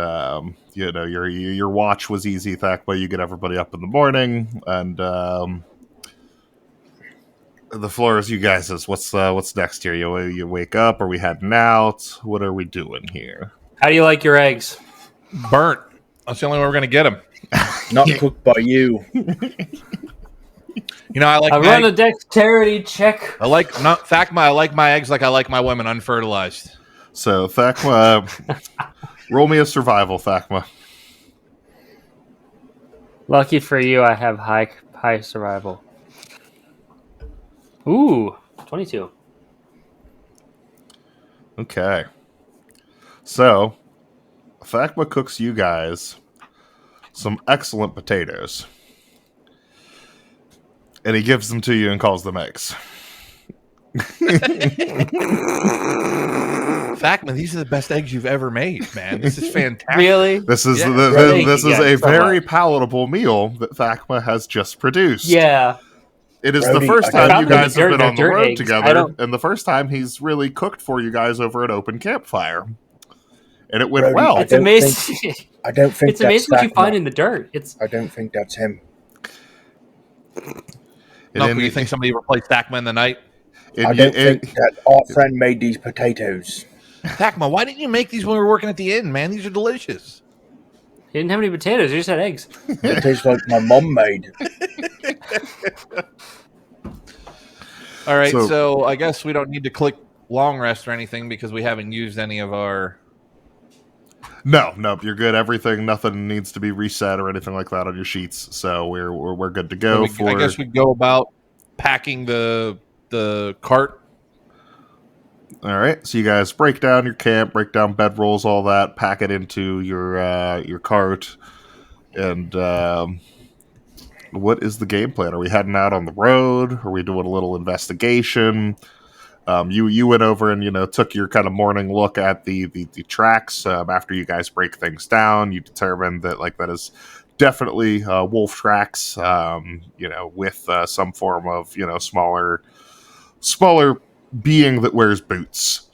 [SPEAKER 2] your watch was easy, Thakma. You get everybody up in the morning, and The floor is you guys'. What's next here? You wake up? Are we heading out? What are we doing here?
[SPEAKER 4] How do you like your eggs?
[SPEAKER 3] Burnt. That's the only way we're going to get them.
[SPEAKER 5] Not cooked by you.
[SPEAKER 3] You know, I like.
[SPEAKER 4] I run a dexterity check.
[SPEAKER 3] I like Thakma. I like my eggs like I like my women, unfertilized.
[SPEAKER 2] So Thakma, roll me a survival, Thakma.
[SPEAKER 4] Lucky for you, I have high survival. Ooh, 22.
[SPEAKER 2] Okay. So Thakma cooks you guys some excellent potatoes. And he gives them to you and calls them eggs.
[SPEAKER 3] Thakma, these are the best eggs you've ever made, man. This is fantastic.
[SPEAKER 4] Really?
[SPEAKER 2] This is
[SPEAKER 3] Yeah.
[SPEAKER 2] this is a
[SPEAKER 4] so
[SPEAKER 2] very
[SPEAKER 4] much.
[SPEAKER 2] palatable meal that Thakma has just produced.
[SPEAKER 4] Yeah.
[SPEAKER 2] It is
[SPEAKER 5] Brody,
[SPEAKER 2] the first
[SPEAKER 5] I
[SPEAKER 2] time you
[SPEAKER 4] found them
[SPEAKER 2] guys have been on the
[SPEAKER 4] dirt
[SPEAKER 2] road
[SPEAKER 4] eggs. I
[SPEAKER 2] together,
[SPEAKER 4] don't-
[SPEAKER 2] and the first time he's really cooked for you guys over an open campfire. And it went
[SPEAKER 5] Brody,
[SPEAKER 2] well.
[SPEAKER 4] It's
[SPEAKER 5] don't
[SPEAKER 4] amazing.
[SPEAKER 5] I don't think
[SPEAKER 4] It's amazing what you
[SPEAKER 5] Thakma.
[SPEAKER 4] find in the dirt. It's
[SPEAKER 5] I don't think that's him.
[SPEAKER 3] No, you think somebody replaced Thakma in the night?
[SPEAKER 5] I don't think that our friend made these potatoes.
[SPEAKER 3] Thakma, why didn't you make these when we were working at the inn, man? These are delicious.
[SPEAKER 4] he didn't have any potatoes. He just had eggs.
[SPEAKER 5] It tastes like my mom made.
[SPEAKER 3] All right,
[SPEAKER 2] So-
[SPEAKER 3] so I guess we don't need to click long rest or anything because we haven't used any of our.
[SPEAKER 2] No, you're good. Everything, nothing needs to be reset or anything like that on your sheets. So we're good to go.
[SPEAKER 3] I guess we go about packing the cart.
[SPEAKER 2] All right, so you guys break down your camp, break down bedrolls, all that, pack it into your cart, and what is the game plan? Are we heading out on the road? Are we doing a little investigation? You went over and took your kind of morning look at the tracks. After you guys break things down, you determined that that is definitely wolf tracks. With some form of smaller being that wears boots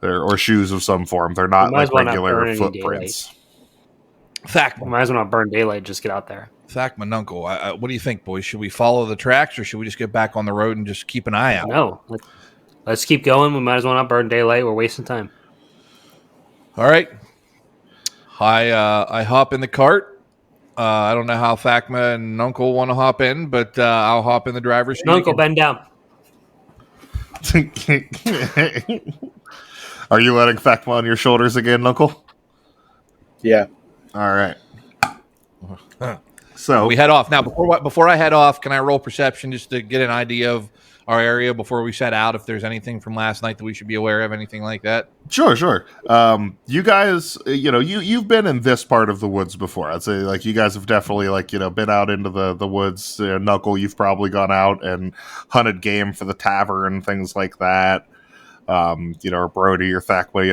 [SPEAKER 2] or shoes of some form. They're not
[SPEAKER 4] We might as well not
[SPEAKER 2] regular
[SPEAKER 4] burn any
[SPEAKER 2] footprints.
[SPEAKER 3] Thakma,
[SPEAKER 4] Might as well not burn daylight. Just get out there.
[SPEAKER 3] Thakma, Nuncle, what do you think, boys? Should we follow the tracks or should we just get back on the road and just keep an eye out?
[SPEAKER 4] No, let's keep going. We might as well not burn daylight. We're wasting time.
[SPEAKER 3] All right. I hop in the cart. I don't know how Thakma and Nuncle want to hop in, but I'll hop in the driver's seat.
[SPEAKER 4] Uncle, bend down.
[SPEAKER 2] Are you letting Thakma on your shoulders again, Uncle?
[SPEAKER 5] Yeah.
[SPEAKER 2] All right. So
[SPEAKER 3] We head off now. Before I head off, can I roll perception just to get an idea of our area before we set out? If there's anything from last night that we should be aware of, anything like that.
[SPEAKER 2] Sure. You guys, you've been in this part of the woods before. I'd say you guys have definitely been out into the woods. Knuckle, you've probably gone out and hunted game for the tavern and things like that. Or Brody or Thakma,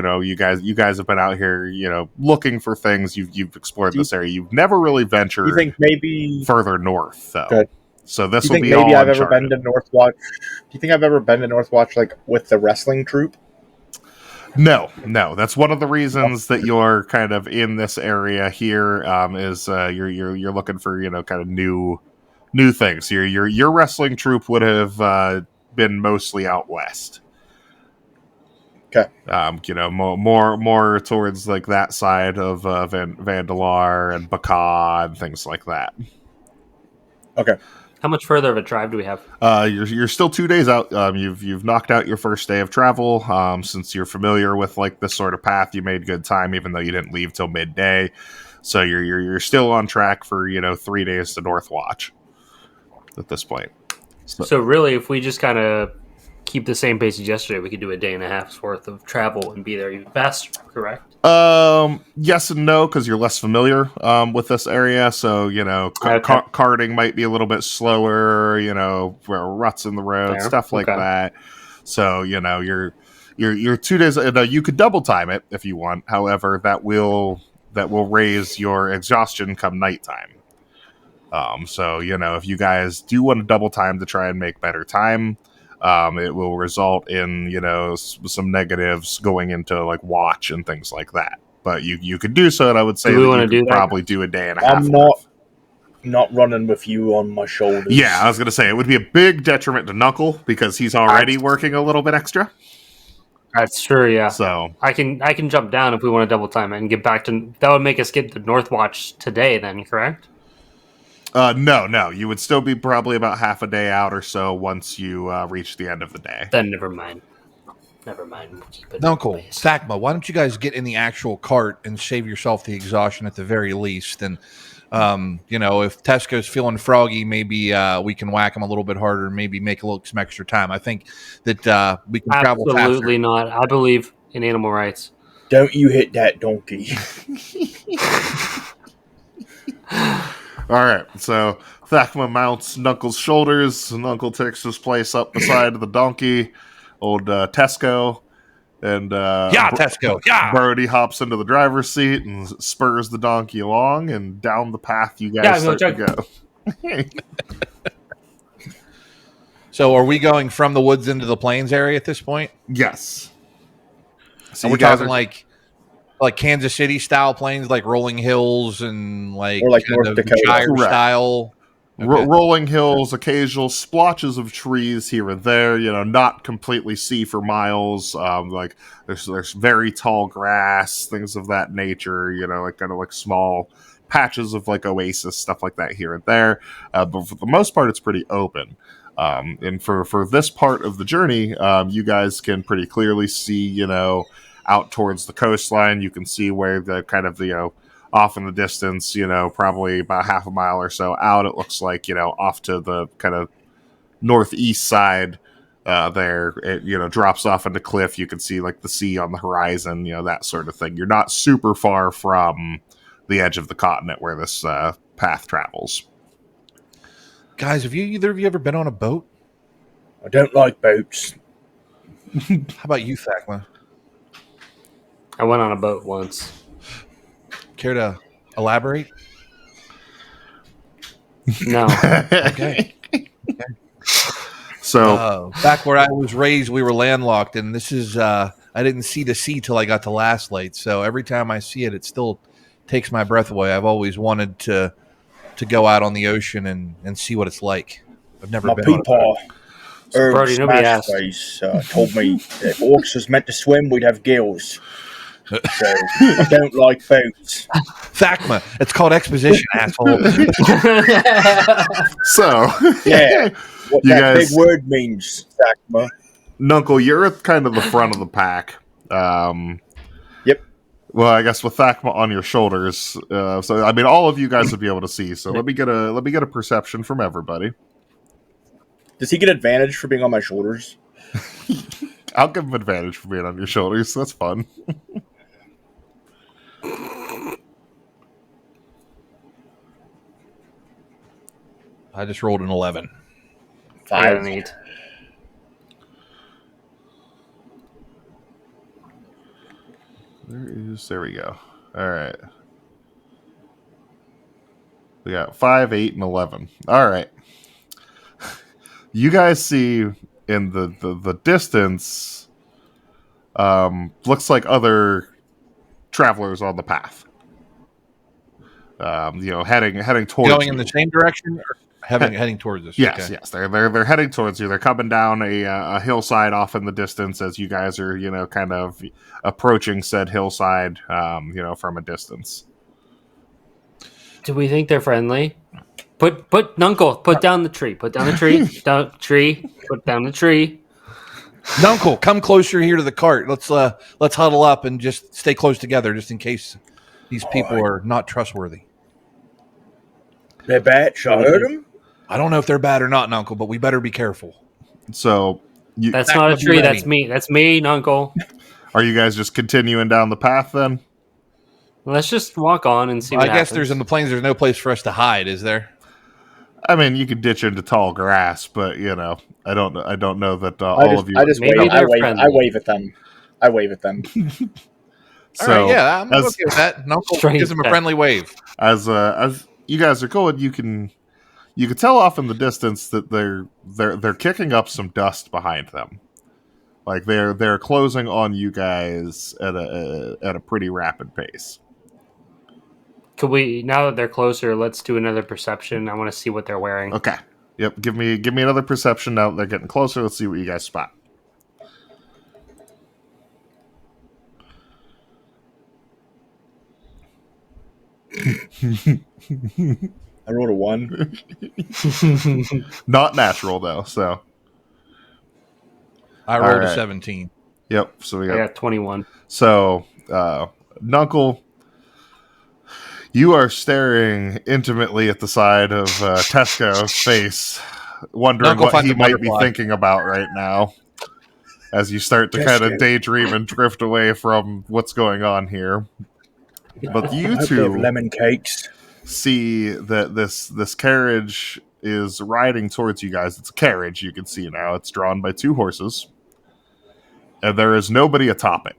[SPEAKER 2] you guys have been out here, looking for things. You've explored this area. You've never really ventured
[SPEAKER 5] You think maybe?
[SPEAKER 2] further north, though.
[SPEAKER 5] Good.
[SPEAKER 2] So
[SPEAKER 5] Do
[SPEAKER 2] this
[SPEAKER 5] you
[SPEAKER 2] will
[SPEAKER 5] think
[SPEAKER 2] be
[SPEAKER 5] maybe
[SPEAKER 2] all
[SPEAKER 5] I've ever been
[SPEAKER 2] uncharted.
[SPEAKER 5] to Northwatch? Do you think I've ever been to Northwatch with the wrestling troupe?
[SPEAKER 2] No. That's one of the reasons that you're kind of in this area here. Is you're looking for kind of new things. Your wrestling troupe would have been mostly out west.
[SPEAKER 5] Okay.
[SPEAKER 2] More towards that side of Vandalar and Bacah and things like that.
[SPEAKER 5] Okay.
[SPEAKER 4] How much further of a drive do we have?
[SPEAKER 2] You're still 2 days out. You've knocked out your first day of travel. Since you're familiar with this sort of path, you made good time, even though you didn't leave till midday. So you're still on track for 3 days to Northwatch at this point.
[SPEAKER 4] So really, if we just kind of keep the same pace as yesterday, we could do a day and a half's worth of travel and be there even faster, correct?
[SPEAKER 2] Yes and no, because you're less familiar with this area. So
[SPEAKER 4] Okay.
[SPEAKER 2] carting might be a little bit slower. Where ruts in the road,
[SPEAKER 4] Fair.
[SPEAKER 2] stuff like
[SPEAKER 4] Okay.
[SPEAKER 2] that. So you're 2 days. You could double time it if you want. However, that will raise your exhaustion come nighttime. So if you guys do want to double time to try and make better time, it will result in some negatives going into watch and things like that. But you could do so, and I would say
[SPEAKER 4] Do we
[SPEAKER 2] that
[SPEAKER 4] wanna
[SPEAKER 2] you
[SPEAKER 4] do
[SPEAKER 2] could
[SPEAKER 4] that?
[SPEAKER 2] probably do a day and a half.
[SPEAKER 5] I'm not. not running with you on my shoulders.
[SPEAKER 2] Yeah, I was going to say, it would be a big detriment to Knuckle, because he's already working a little bit extra.
[SPEAKER 4] That's true, yeah.
[SPEAKER 2] So
[SPEAKER 4] I can jump down if we want to double time it and get back to... That would make us get to Northwatch today then, correct?
[SPEAKER 2] no. You would still be probably about half a day out or so once you reach the end of the day.
[SPEAKER 4] Then never mind. We'll keep it
[SPEAKER 3] Uncle,
[SPEAKER 4] in place.
[SPEAKER 3] Thakma, why don't you guys get in the actual cart and save yourself the exhaustion at the very least? And, if Tesco's feeling froggy, maybe we can whack him a little bit harder and maybe make some extra time. I think that we can travel faster.
[SPEAKER 4] Absolutely not. I believe in animal rights.
[SPEAKER 5] Don't you hit that donkey.
[SPEAKER 2] All right, so Thakma mounts Knuckle's shoulders, and Knuckle takes his place up beside the donkey, old Tesco, and
[SPEAKER 3] Tesco,
[SPEAKER 2] Brody hops into the driver's seat and spurs the donkey along and down the path you guys start to go.
[SPEAKER 3] So are we going from the woods into the plains area at this point?
[SPEAKER 2] Yes. So
[SPEAKER 3] and we're talking like Kansas City style plains, like rolling hills and like
[SPEAKER 5] North Dakota
[SPEAKER 3] Shire style. Okay.
[SPEAKER 2] Rolling hills, occasional splotches of trees here and there, not completely sea for miles. Like there's very tall grass, things of that nature, like kind of like small patches of like oasis, stuff like that here and there. But for the most part, it's pretty open. And for this part of the journey, you guys can pretty clearly see, out towards the coastline. You can see where the kind of, off in the distance, probably about half a mile or so out, it looks like, off to the kind of northeast side there, it, drops off into cliff. You can see like the sea on the horizon, that sort of thing. You're not super far from the edge of the continent where this path travels.
[SPEAKER 3] Guys, have either of you ever been on a boat?
[SPEAKER 5] I don't like boats.
[SPEAKER 3] How about you, Thakma?
[SPEAKER 4] I went on a boat once.
[SPEAKER 3] Care to elaborate?
[SPEAKER 4] No.
[SPEAKER 3] Okay.
[SPEAKER 2] So
[SPEAKER 3] back where I was raised, we were landlocked, and this is I didn't see the sea till I got to Last Light. So every time I see it, it still takes my breath away. I've always wanted to go out on the ocean and see what it's like. I've never been on a boat.
[SPEAKER 4] Brody, nobody asked.
[SPEAKER 5] Told me that if orcs was meant to swim, we'd have gills. So I don't like boats.
[SPEAKER 3] Thakma, it's called exposition, asshole.
[SPEAKER 2] So
[SPEAKER 5] yeah, what
[SPEAKER 2] you
[SPEAKER 5] that
[SPEAKER 2] guys,
[SPEAKER 5] big word means, Thakma.
[SPEAKER 2] Knuckle, you're at kind of the front of the pack.
[SPEAKER 5] Yep.
[SPEAKER 2] Well, I guess with Thakma on your shoulders, so I mean, all of you guys would be able to see. So let me get a perception from everybody.
[SPEAKER 5] Does he get advantage for being on my shoulders?
[SPEAKER 2] I'll give him advantage for being on your shoulders. That's fun.
[SPEAKER 3] I just rolled an 11.
[SPEAKER 5] 5.
[SPEAKER 2] There we go. All right. We got 5, 8, and 11. All right. You guys see in the distance, looks like other travelers on the path. Heading towards
[SPEAKER 3] going in the same direction, or heading towards us.
[SPEAKER 2] Yes,
[SPEAKER 3] okay.
[SPEAKER 2] yes, they're heading towards you. They're coming down a hillside off in the distance as you guys are kind of approaching said hillside from a distance.
[SPEAKER 4] Do we think they're friendly? Put Nuncle, put down the tree. Put down the tree. Put down the tree.
[SPEAKER 3] Nuncle, come closer here to the cart. Let's huddle up and just stay close together, just in case these people are not trustworthy.
[SPEAKER 5] They're bad. Should I hurt them?
[SPEAKER 3] I don't know if they're bad or not, Nuncle, but we better be careful.
[SPEAKER 2] So
[SPEAKER 4] that's not a tree. That's me. That's me, Nuncle.
[SPEAKER 2] Are you guys just continuing down the path then?
[SPEAKER 4] Let's just walk on and see. What
[SPEAKER 3] I guess
[SPEAKER 4] happens.
[SPEAKER 3] there's in the plains. There's no place for us to hide, is there?
[SPEAKER 2] I mean, you could ditch into tall grass, but I don't know that all of you.
[SPEAKER 5] I just wave. I wave at them. I wave at them.
[SPEAKER 2] So,
[SPEAKER 3] all right, yeah, I'm okay with that. Nuncle gives him a friendly wave.
[SPEAKER 2] As you guys are going, you can tell off in the distance that they're kicking up some dust behind them. Like they're closing on you guys at a pretty rapid pace.
[SPEAKER 4] Could we, now that they're closer, let's do another perception. I want to see what they're wearing.
[SPEAKER 2] Okay. Yep. Give me another perception now that they're getting closer. Let's see what you guys spot.
[SPEAKER 5] I rolled a 1.
[SPEAKER 2] Not natural though. So
[SPEAKER 3] I rolled
[SPEAKER 2] right.
[SPEAKER 3] a 17.
[SPEAKER 2] Yep. So we
[SPEAKER 4] I
[SPEAKER 2] got
[SPEAKER 4] got 21.
[SPEAKER 2] So, Knuckle, you are staring intimately at the side of Tesco's face, wondering
[SPEAKER 3] Knuckle
[SPEAKER 2] what
[SPEAKER 3] finds
[SPEAKER 2] he
[SPEAKER 3] a
[SPEAKER 2] might be
[SPEAKER 3] butterfly.
[SPEAKER 2] thinking about right now. As you start to kind of
[SPEAKER 5] Tesco.
[SPEAKER 2] daydream and drift away from what's going on here. But you
[SPEAKER 5] I hope they have
[SPEAKER 2] two
[SPEAKER 5] lemon cakes.
[SPEAKER 2] see that this carriage is riding towards you guys. It's a carriage, you can see now. It's drawn by 2 horses. And there is nobody atop it.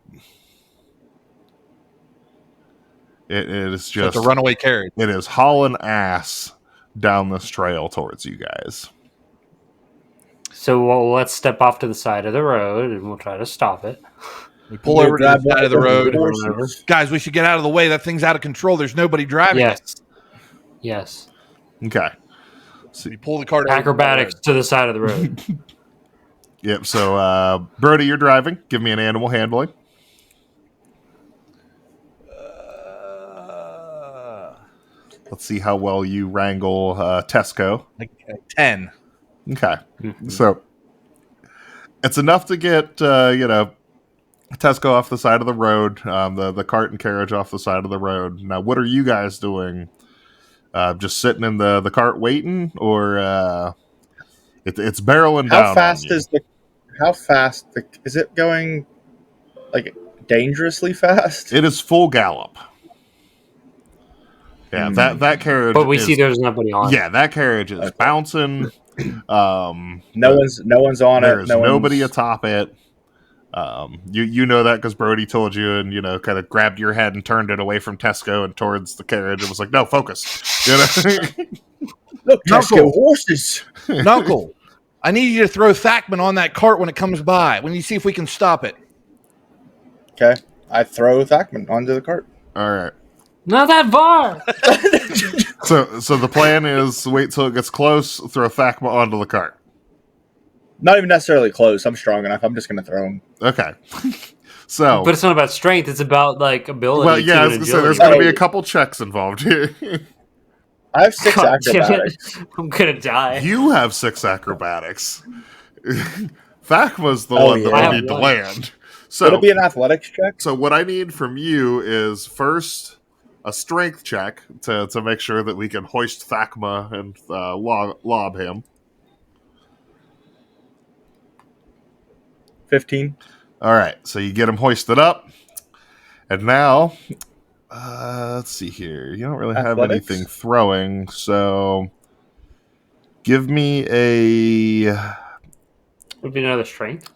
[SPEAKER 2] It is
[SPEAKER 3] So
[SPEAKER 2] just
[SPEAKER 3] it's a runaway carriage.
[SPEAKER 2] it is hauling ass down this trail towards you guys.
[SPEAKER 4] So let's step off to the side of the road and we'll try to stop it.
[SPEAKER 3] We pull over to the
[SPEAKER 5] Grab
[SPEAKER 3] side of the
[SPEAKER 5] one
[SPEAKER 3] road.
[SPEAKER 5] the horses.
[SPEAKER 3] Guys, we should get out of the way. That thing's out of control. There's nobody driving it.
[SPEAKER 4] Yes. Yes.
[SPEAKER 2] Okay.
[SPEAKER 3] We pull the cart over
[SPEAKER 4] Acrobatics to the side of the road.
[SPEAKER 2] Yep. So, Brody, you're driving. Give me an animal handling. Let's see how well you wrangle Tesco.
[SPEAKER 3] Like 10.
[SPEAKER 2] Okay. So it's enough to get Tesco off the side of the road, the cart and carriage off the side of the road. Now, what are you guys doing? Just sitting in the cart waiting, or it's barreling down?
[SPEAKER 5] How fast
[SPEAKER 2] on you?
[SPEAKER 5] is it going? Like dangerously fast?
[SPEAKER 2] It is full gallop. Yeah, that carriage.
[SPEAKER 4] But we see there's nobody on.
[SPEAKER 2] Yeah, that carriage is bouncing.
[SPEAKER 5] No one's on
[SPEAKER 2] There
[SPEAKER 5] it.
[SPEAKER 2] is
[SPEAKER 5] No
[SPEAKER 2] nobody
[SPEAKER 5] one's...
[SPEAKER 2] atop it. You know that because Brody told you, and kind of grabbed your head and turned it away from Tesco and towards the carriage. It was like, no, focus.
[SPEAKER 5] Look,
[SPEAKER 3] Knuckle.
[SPEAKER 5] Tesco horses.
[SPEAKER 3] Knuckle, I need you to throw Thackman on that cart when it comes by. When you see if we can stop it.
[SPEAKER 5] Okay, I throw Thackman onto the cart.
[SPEAKER 2] All right.
[SPEAKER 4] Not that far.
[SPEAKER 2] So the plan is wait till it gets close, throw Thakma onto the cart.
[SPEAKER 5] Not even necessarily close. I'm strong enough. I'm just going to throw him.
[SPEAKER 2] Okay. So,
[SPEAKER 4] But it's not about strength. It's about like ability.
[SPEAKER 2] well, yeah, I was gonna say there's going to be a couple checks involved here.
[SPEAKER 5] I have 6
[SPEAKER 4] God damn it.
[SPEAKER 5] acrobatics.
[SPEAKER 4] I'm gonna die.
[SPEAKER 2] You have 6 acrobatics. Thakma's the
[SPEAKER 5] Oh,
[SPEAKER 2] one that
[SPEAKER 5] yeah.
[SPEAKER 2] we need to
[SPEAKER 4] One.
[SPEAKER 2] land.
[SPEAKER 5] Would it
[SPEAKER 2] So,
[SPEAKER 5] be an athletics check?
[SPEAKER 2] so what I need from you is first a strength check to make sure that we can hoist Thakma and lob him.
[SPEAKER 5] 15.
[SPEAKER 2] All right, so you get him hoisted up, and now let's see here. You don't really have
[SPEAKER 5] Athletics?
[SPEAKER 2] anything throwing, so give me a
[SPEAKER 4] Would be another strength.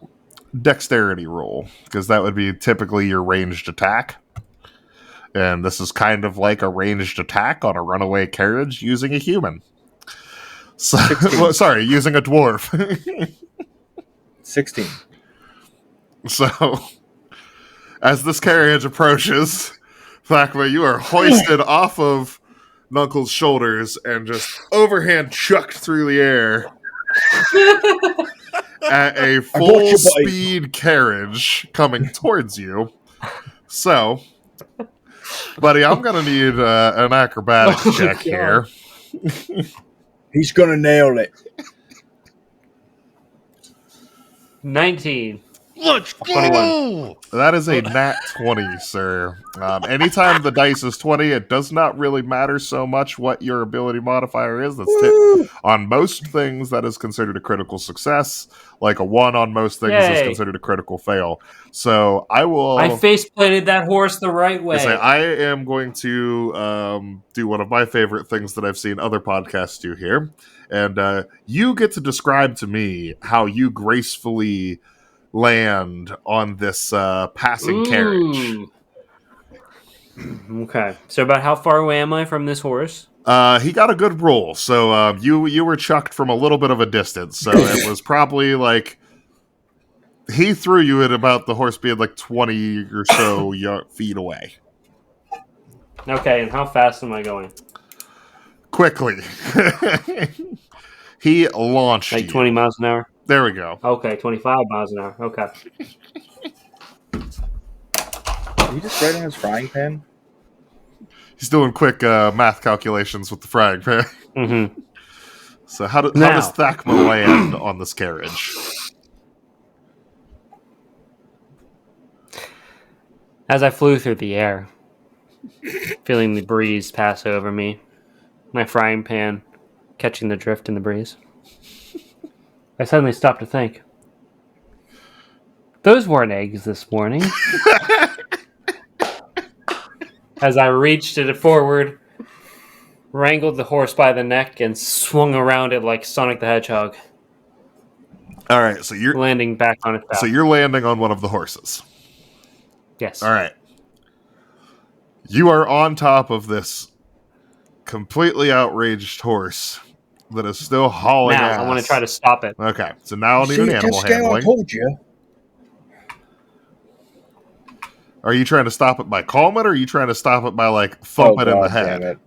[SPEAKER 2] dexterity roll, because that would be typically your ranged attack. And this is kind of like a ranged attack on a runaway carriage using a human. So, well, sorry, using a dwarf.
[SPEAKER 5] 16.
[SPEAKER 2] So, as this carriage approaches, Thakma, you are hoisted off of Knuckles' shoulders and just overhand chucked through the air at a full speed carriage coming towards you. So, buddy, I'm going to need an acrobatics check here.
[SPEAKER 5] He's going to nail it.
[SPEAKER 4] 19.
[SPEAKER 3] Let's
[SPEAKER 4] 21.
[SPEAKER 2] That is a nat 20, sir. Anytime the dice is 20, it does not really matter so much what your ability modifier is. On most things, that is considered a critical success. Like a 1 on most things is
[SPEAKER 4] Yay.
[SPEAKER 2] considered a critical fail. So I will...
[SPEAKER 4] I face-planted that horse the right way.
[SPEAKER 2] I am going to do one of my favorite things that I've seen other podcasts do here. And you get to describe to me how you gracefully land on this passing carriage.
[SPEAKER 4] Okay. So about how far away am I from this horse?
[SPEAKER 2] He got a good roll. So you were chucked from a little bit of a distance. So it was probably like... He threw you at about the horse being like 20 or so feet away.
[SPEAKER 4] Okay, and how fast am I going?
[SPEAKER 2] Quickly. He launched
[SPEAKER 4] Like
[SPEAKER 2] you.
[SPEAKER 4] 20 miles an hour?
[SPEAKER 2] There we go.
[SPEAKER 4] Okay, 25 miles an hour. Okay.
[SPEAKER 5] Did he just write on his frying pan?
[SPEAKER 2] He's doing quick math calculations with the frying pan.
[SPEAKER 4] Mm-hmm.
[SPEAKER 2] So how
[SPEAKER 4] Now.
[SPEAKER 2] does Thakma land on this carriage?
[SPEAKER 4] As I flew through the air, feeling the breeze pass over me, my frying pan catching the drift in the breeze, I suddenly stopped to think. Those weren't eggs this morning. As I reached it forward, wrangled the horse by the neck, and swung around it like Sonic the Hedgehog,
[SPEAKER 2] All right, so you're
[SPEAKER 4] landing back on its back.
[SPEAKER 2] so you're landing on one of the horses.
[SPEAKER 4] Yes.
[SPEAKER 2] All right. You are on top of this completely outraged horse that is still hauling
[SPEAKER 4] Now,
[SPEAKER 2] ass.
[SPEAKER 4] I want to try to stop it.
[SPEAKER 2] Okay, so now I'll need an animal
[SPEAKER 5] I
[SPEAKER 2] handling.
[SPEAKER 5] told you.
[SPEAKER 2] Are you trying to stop it by calm it, or are you trying to stop it by, like, thump it in the head?
[SPEAKER 5] Damn it.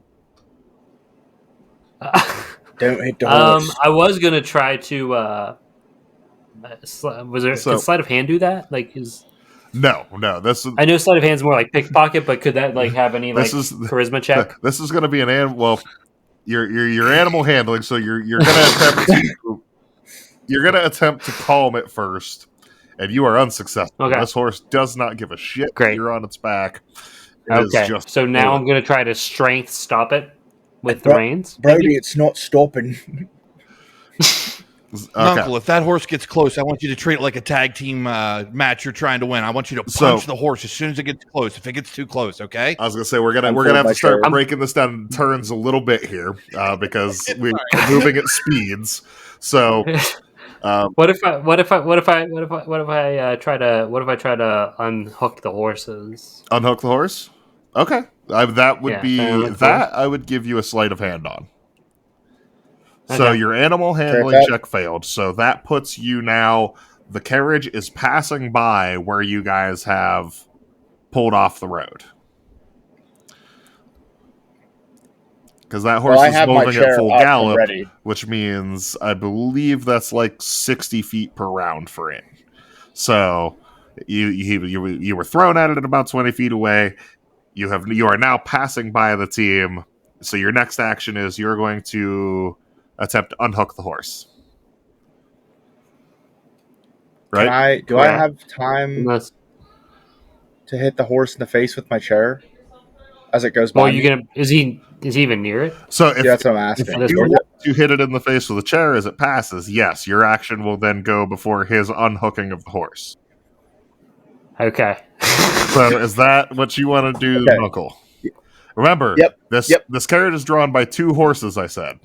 [SPEAKER 5] Don't hit the horse.
[SPEAKER 4] I was going to try to... Could sleight of hand do that?
[SPEAKER 2] No.
[SPEAKER 4] I know sleight of hand's more like pickpocket, but could that have any charisma check?
[SPEAKER 2] This is going to be an animal. Well, your animal handling. So you're going to attempt to calm it first, and you are unsuccessful.
[SPEAKER 4] Okay.
[SPEAKER 2] This horse does not give a shit.
[SPEAKER 4] Great.
[SPEAKER 2] You're on its back.
[SPEAKER 4] Okay. So now I'm going to try to strength stop it with the reins.
[SPEAKER 5] Brody, it's not stopping.
[SPEAKER 2] Okay.
[SPEAKER 3] Uncle, if that horse gets close, I want you to treat it like a tag team match you're trying to win. I want you to punch the horse as soon as it gets close. If it gets too close, okay?
[SPEAKER 2] I was gonna say we're gonna have to start breaking this down in turns a little bit here because we're moving at speeds. So,
[SPEAKER 4] what if I try to unhook the horses?
[SPEAKER 2] Unhook the horse? Okay, that would be that. I would give you a sleight of hand on. So your animal handling check failed. So that puts you now. The carriage is passing by where you guys have pulled off the road. Because that horse is moving at full gallop, which means I believe that's like 60 feet per round for it. So you were thrown at it about 20 feet away. You are now passing by the team. So your next action is you're going to attempt to unhook the horse. Right?
[SPEAKER 5] Do I have time to hit the horse in the face with my chair as it goes by?
[SPEAKER 4] Well, is he even near it?
[SPEAKER 2] So
[SPEAKER 5] that's what I'm asking.
[SPEAKER 2] If you want to hit it in the face with a chair as it passes, yes, your action will then go before his unhooking of the horse.
[SPEAKER 4] Okay.
[SPEAKER 2] So is that what you want to do, Uncle? Remember, this carriage is drawn by 2 horses, I said.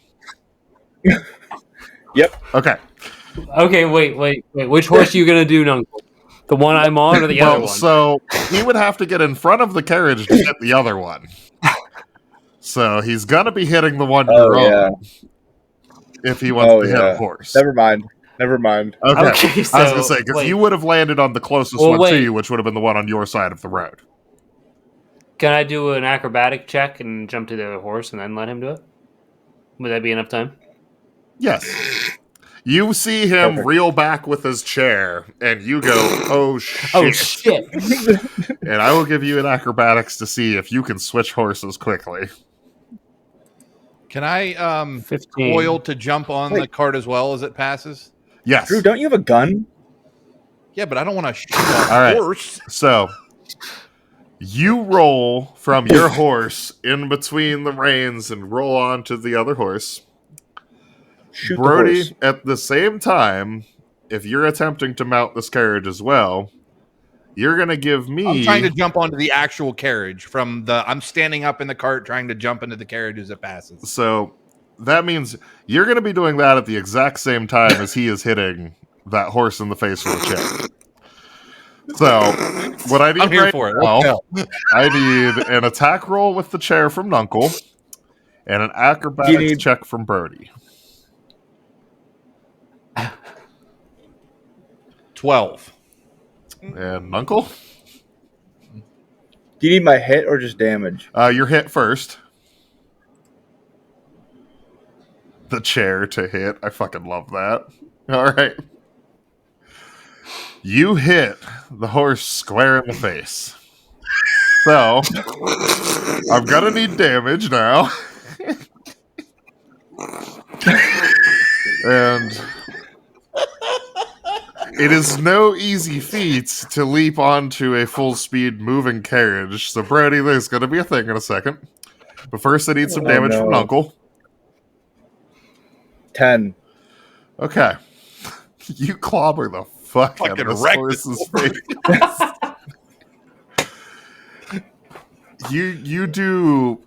[SPEAKER 5] Yep.
[SPEAKER 2] Okay.
[SPEAKER 4] Okay, wait. Which horse are you going to do, Uncle? The one I'm on or the other one?
[SPEAKER 2] So he would have to get in front of the carriage to hit the other one. So he's going to be hitting the one you're on if he wants to hit a horse.
[SPEAKER 5] Never mind.
[SPEAKER 2] Okay. So, I was going to say, because you would have landed on the closest one to you, which would have been the one on your side of the road.
[SPEAKER 4] Can I do an acrobatic check and jump to the other horse and then let him do it? Would that be enough time?
[SPEAKER 2] Yes. You see him reel back with his chair, and you go, oh, shit.
[SPEAKER 4] Oh, shit.
[SPEAKER 2] And I will give you an acrobatics to see if you can switch horses quickly.
[SPEAKER 3] Can I
[SPEAKER 4] 15.
[SPEAKER 3] Coil to jump on the cart as well as it passes?
[SPEAKER 2] Yes.
[SPEAKER 5] Drew, don't you have a gun?
[SPEAKER 3] Yeah, but I don't want to shoot a horse.
[SPEAKER 2] So, you roll from your horse in between the reins and roll on to the other horse.
[SPEAKER 5] Shoot
[SPEAKER 2] Brody,
[SPEAKER 5] the horse.
[SPEAKER 2] at the same time, if you're attempting to mount this carriage as well, you're going to give me...
[SPEAKER 3] I'm trying to jump onto the actual carriage I'm standing up in the cart trying to jump into the carriage as it passes.
[SPEAKER 2] So that means you're going to be doing that at the exact same time as he is hitting that horse in the face with a chair. So what I need I need an attack roll with the chair from Nuncle and an acrobatics check from Brody.
[SPEAKER 3] 12.
[SPEAKER 2] And Nuncle?
[SPEAKER 5] Do you need my hit or just damage?
[SPEAKER 2] You're hit first. The chair to hit. I fucking love that. All right. You hit the horse square in the face. So, I'm gonna need damage now. And it is no easy feat to leap onto a full-speed moving carriage. So, Brody, there's gonna be a thing in a second. But first, I need some damage from Uncle.
[SPEAKER 5] 10.
[SPEAKER 2] Okay. You clobber the fuck out of this horse's face. You do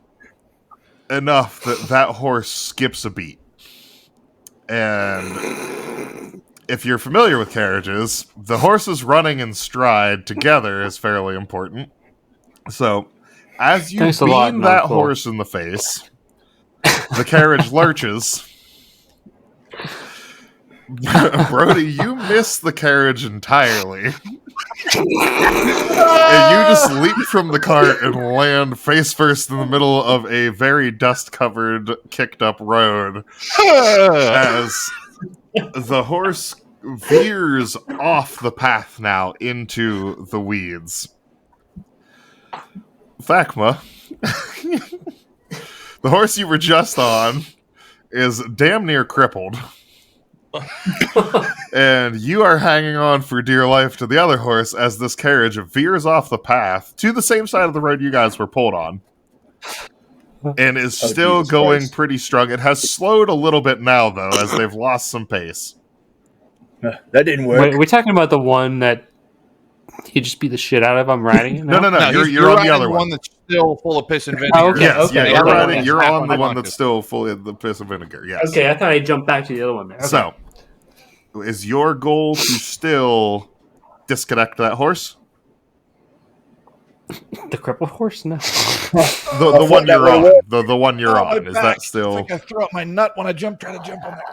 [SPEAKER 2] enough that horse skips a beat. And if you're familiar with carriages, the horses running in stride together is fairly important. So, as you beam that horse in the face, the carriage lurches. Brody, you miss the carriage entirely. And you just leap from the cart and land face first in the middle of a very dust-covered, kicked-up road as the horse veers off the path now into the weeds. Thakma, the horse you were just on is damn near crippled. And you are hanging on for dear life to the other horse as this carriage veers off the path to the same side of the road you guys were pulled on. And is still going pretty strong. It has slowed a little bit now, though, as they've lost some pace.
[SPEAKER 5] That didn't work.
[SPEAKER 4] Wait, are we talking about the one that he just beat the shit out of? I'm riding it now?
[SPEAKER 2] No. You're on the other one
[SPEAKER 3] that's still full of piss and vinegar.
[SPEAKER 4] Oh, okay.
[SPEAKER 2] Yes,
[SPEAKER 4] okay.
[SPEAKER 2] yeah, you're on the one that's still full of the piss and vinegar. Yes.
[SPEAKER 4] Okay, I thought I jumped back to the other one there. Okay.
[SPEAKER 2] So, is your goal to still disconnect that horse?
[SPEAKER 4] The crippled horse? No.
[SPEAKER 2] The one you're on. The one you're on. Is that still?
[SPEAKER 3] It's like I threw out my nut when I try to jump on that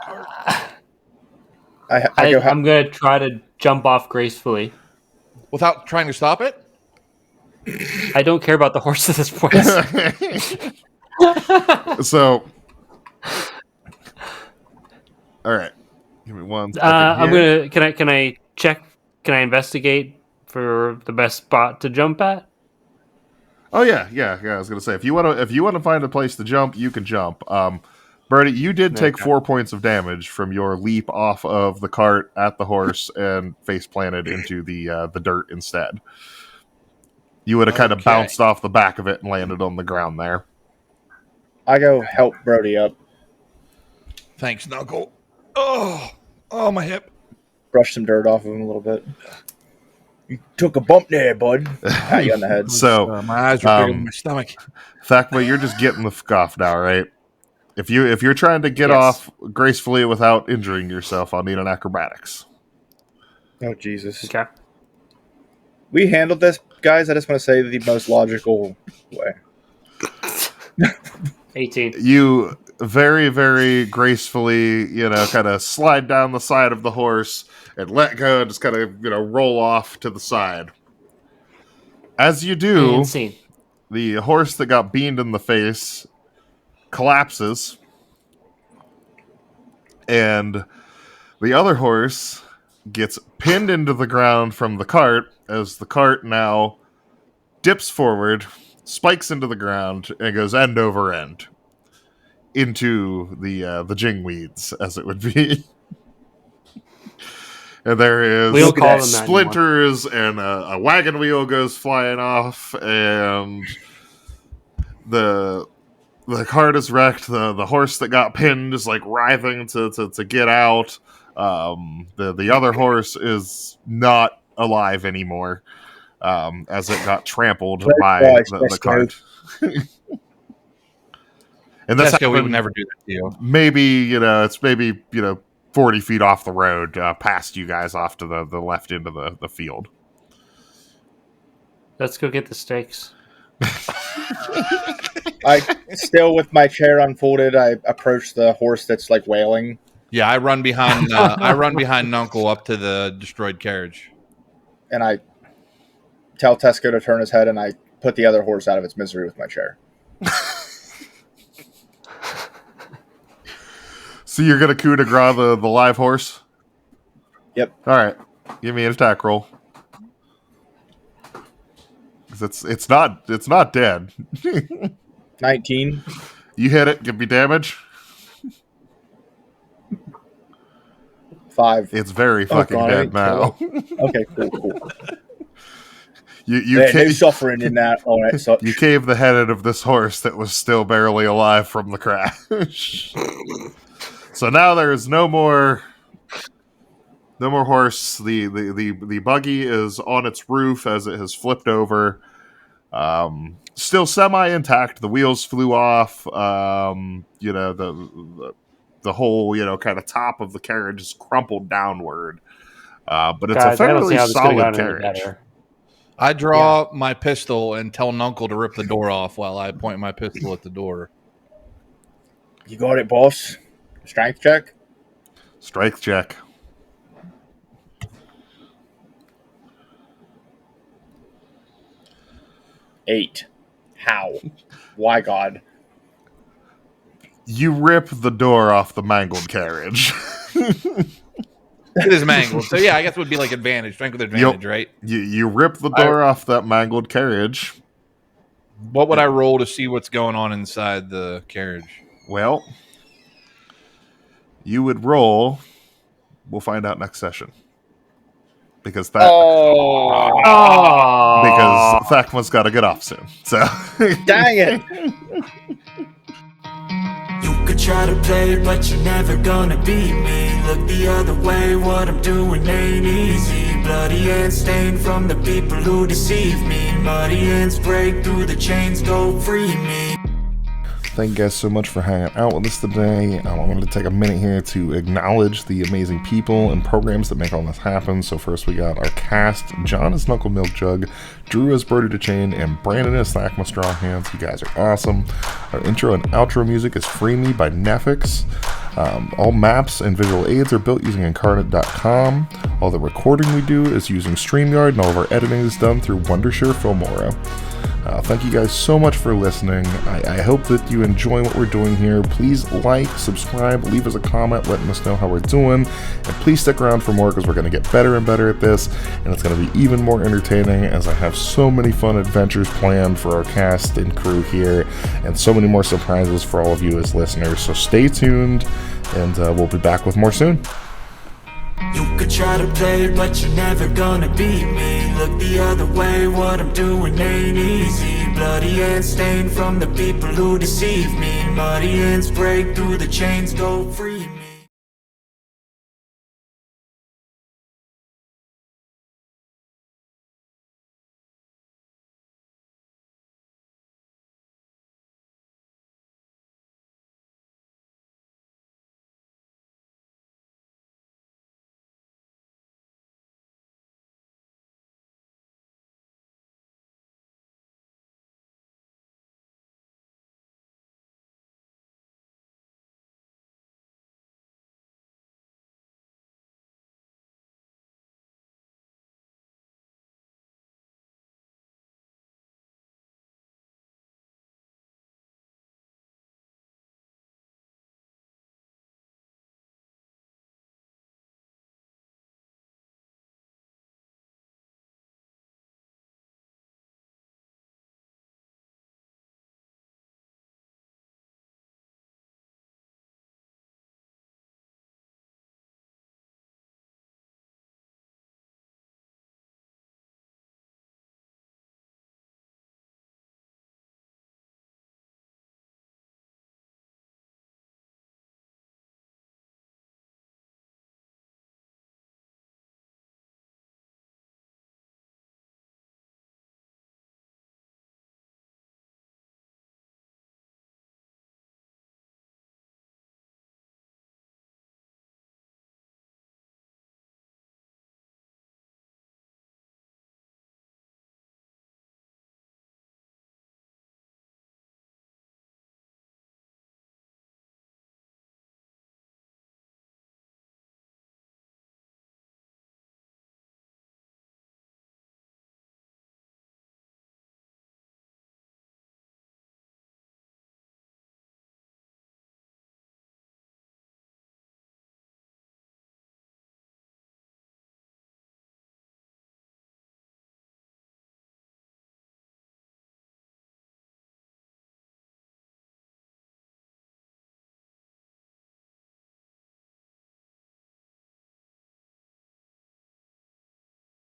[SPEAKER 3] cart.
[SPEAKER 4] I'm going to try to jump off gracefully.
[SPEAKER 3] Without trying to stop it?
[SPEAKER 4] I don't care about the horse at this point.
[SPEAKER 2] So, all right. Give me one second
[SPEAKER 4] I'm
[SPEAKER 2] here.
[SPEAKER 4] gonna. Can I check? Can I investigate for the best spot to jump at?
[SPEAKER 2] Oh yeah. I was gonna say if you want to find a place to jump, you can jump. Birdie, you did take 4 points of damage from your leap off of the cart at the horse and face planted into the dirt instead. You would have kind of bounced off the back of it and landed on the ground there.
[SPEAKER 5] I go help Brody up.
[SPEAKER 3] Thanks, Knuckle. Oh, my hip.
[SPEAKER 5] Brush some dirt off of him a little bit. You took a bump there, bud. Pat you on the head.
[SPEAKER 2] So
[SPEAKER 3] my eyes are bigger than my stomach.
[SPEAKER 2] Thakma, you're just getting the fuck off now, right? If you're trying to get off gracefully without injuring yourself, I'll need an acrobatics.
[SPEAKER 5] Oh, Jesus.
[SPEAKER 4] Okay.
[SPEAKER 5] We handled this, guys. I just want to say the most logical way.
[SPEAKER 4] 18.
[SPEAKER 2] You very, very gracefully, kind of slide down the side of the horse and let go and just kind of, roll off to the side. As you do, the horse that got beamed in the face collapses, and the other horse gets pinned into the ground from the cart as the cart now dips forward, spikes into the ground, and goes end over end into the jingweeds, as it would be. And there is splinters, and a wagon wheel goes flying off, and the cart is wrecked. The horse that got pinned is like writhing to get out. The other horse is not alive anymore, as it got trampled by the cart. And that's
[SPEAKER 3] we would never do that to you.
[SPEAKER 2] Maybe it's maybe 40 feet off the road, past you guys off to the left end of the field.
[SPEAKER 4] Let's go get the steaks.
[SPEAKER 5] I still with my chair unfolded. I approach the horse that's like wailing.
[SPEAKER 3] Yeah, I run behind. Nuncle up to the destroyed carriage,
[SPEAKER 5] and I tell Tesco to turn his head, and I put the other horse out of its misery with my chair.
[SPEAKER 2] So you're gonna coup de grace the live horse?
[SPEAKER 5] Yep.
[SPEAKER 2] All right. Give me an attack roll. 'Cause it's not dead.
[SPEAKER 5] 19.
[SPEAKER 2] You hit it. Give me damage.
[SPEAKER 5] 5.
[SPEAKER 2] It's very fucking
[SPEAKER 5] God,
[SPEAKER 2] dead now.
[SPEAKER 5] Okay, cool.
[SPEAKER 2] You
[SPEAKER 5] no suffering in that. All right, so
[SPEAKER 2] you caved the head of this horse that was still barely alive from the crash. So now there's no more horse. The buggy is on its roof as it has flipped over. Still semi intact. The wheels flew off. The whole kind of top of the carriage is crumpled downward. But it's
[SPEAKER 4] Guys,
[SPEAKER 2] a
[SPEAKER 4] I don't see
[SPEAKER 2] fairly
[SPEAKER 4] how this could have
[SPEAKER 2] solid
[SPEAKER 4] gotten any
[SPEAKER 2] carriage.
[SPEAKER 4] better.
[SPEAKER 3] I draw my pistol and tell Nuncle to rip the door off while I point my pistol at the door.
[SPEAKER 5] you got it, boss. Strength check.
[SPEAKER 2] Strength check.
[SPEAKER 5] Eight. How? Why, God?
[SPEAKER 2] You rip the door off the mangled carriage.
[SPEAKER 3] It is mangled. So, yeah, I guess it would be like advantage. Strength with advantage, right?
[SPEAKER 2] You rip the door off that mangled carriage.
[SPEAKER 3] What would I roll to see what's going on inside the carriage?
[SPEAKER 2] Well, you would roll. We'll find out next session. Because because Thakma's got to get off soon. So
[SPEAKER 5] Dang it!
[SPEAKER 1] You could try to play, but you're never gonna beat me. Look the other way, what I'm doing ain't easy. Bloody hands stained from the people who deceive me. Muddy hands break through the chains, go free me.
[SPEAKER 2] thank you guys so much for hanging out with us today. I wanted to take a minute here to acknowledge the amazing people and programs that make all this happen. So first we got our cast. John is Knuckle Milk Jug, Drew is Birdie DeChain, and Brandon is Thakma Strong Hands. You guys are awesome. Our intro and outro music is Free Me by NEFFEX. All maps and visual aids are built using Incarnate.com. All the recording we do is using StreamYard, and all of our editing is done through Wondershare Filmora. Thank you guys so much for listening. I hope that you enjoy what we're doing here. Please like, subscribe, leave us a comment letting us know how we're doing, and please stick around for more because we're going to get better and better at this, and it's going to be even more entertaining as I have so many fun adventures planned for our cast and crew here, and so many more surprises for all of you as listeners. So stay tuned, and we'll be back with more soon.
[SPEAKER 1] You could try to play, but you're never gonna beat me. Look the other way, what I'm doing ain't easy. Bloody hands stained from the people who deceive me. Muddy hands break through the chains, go free me.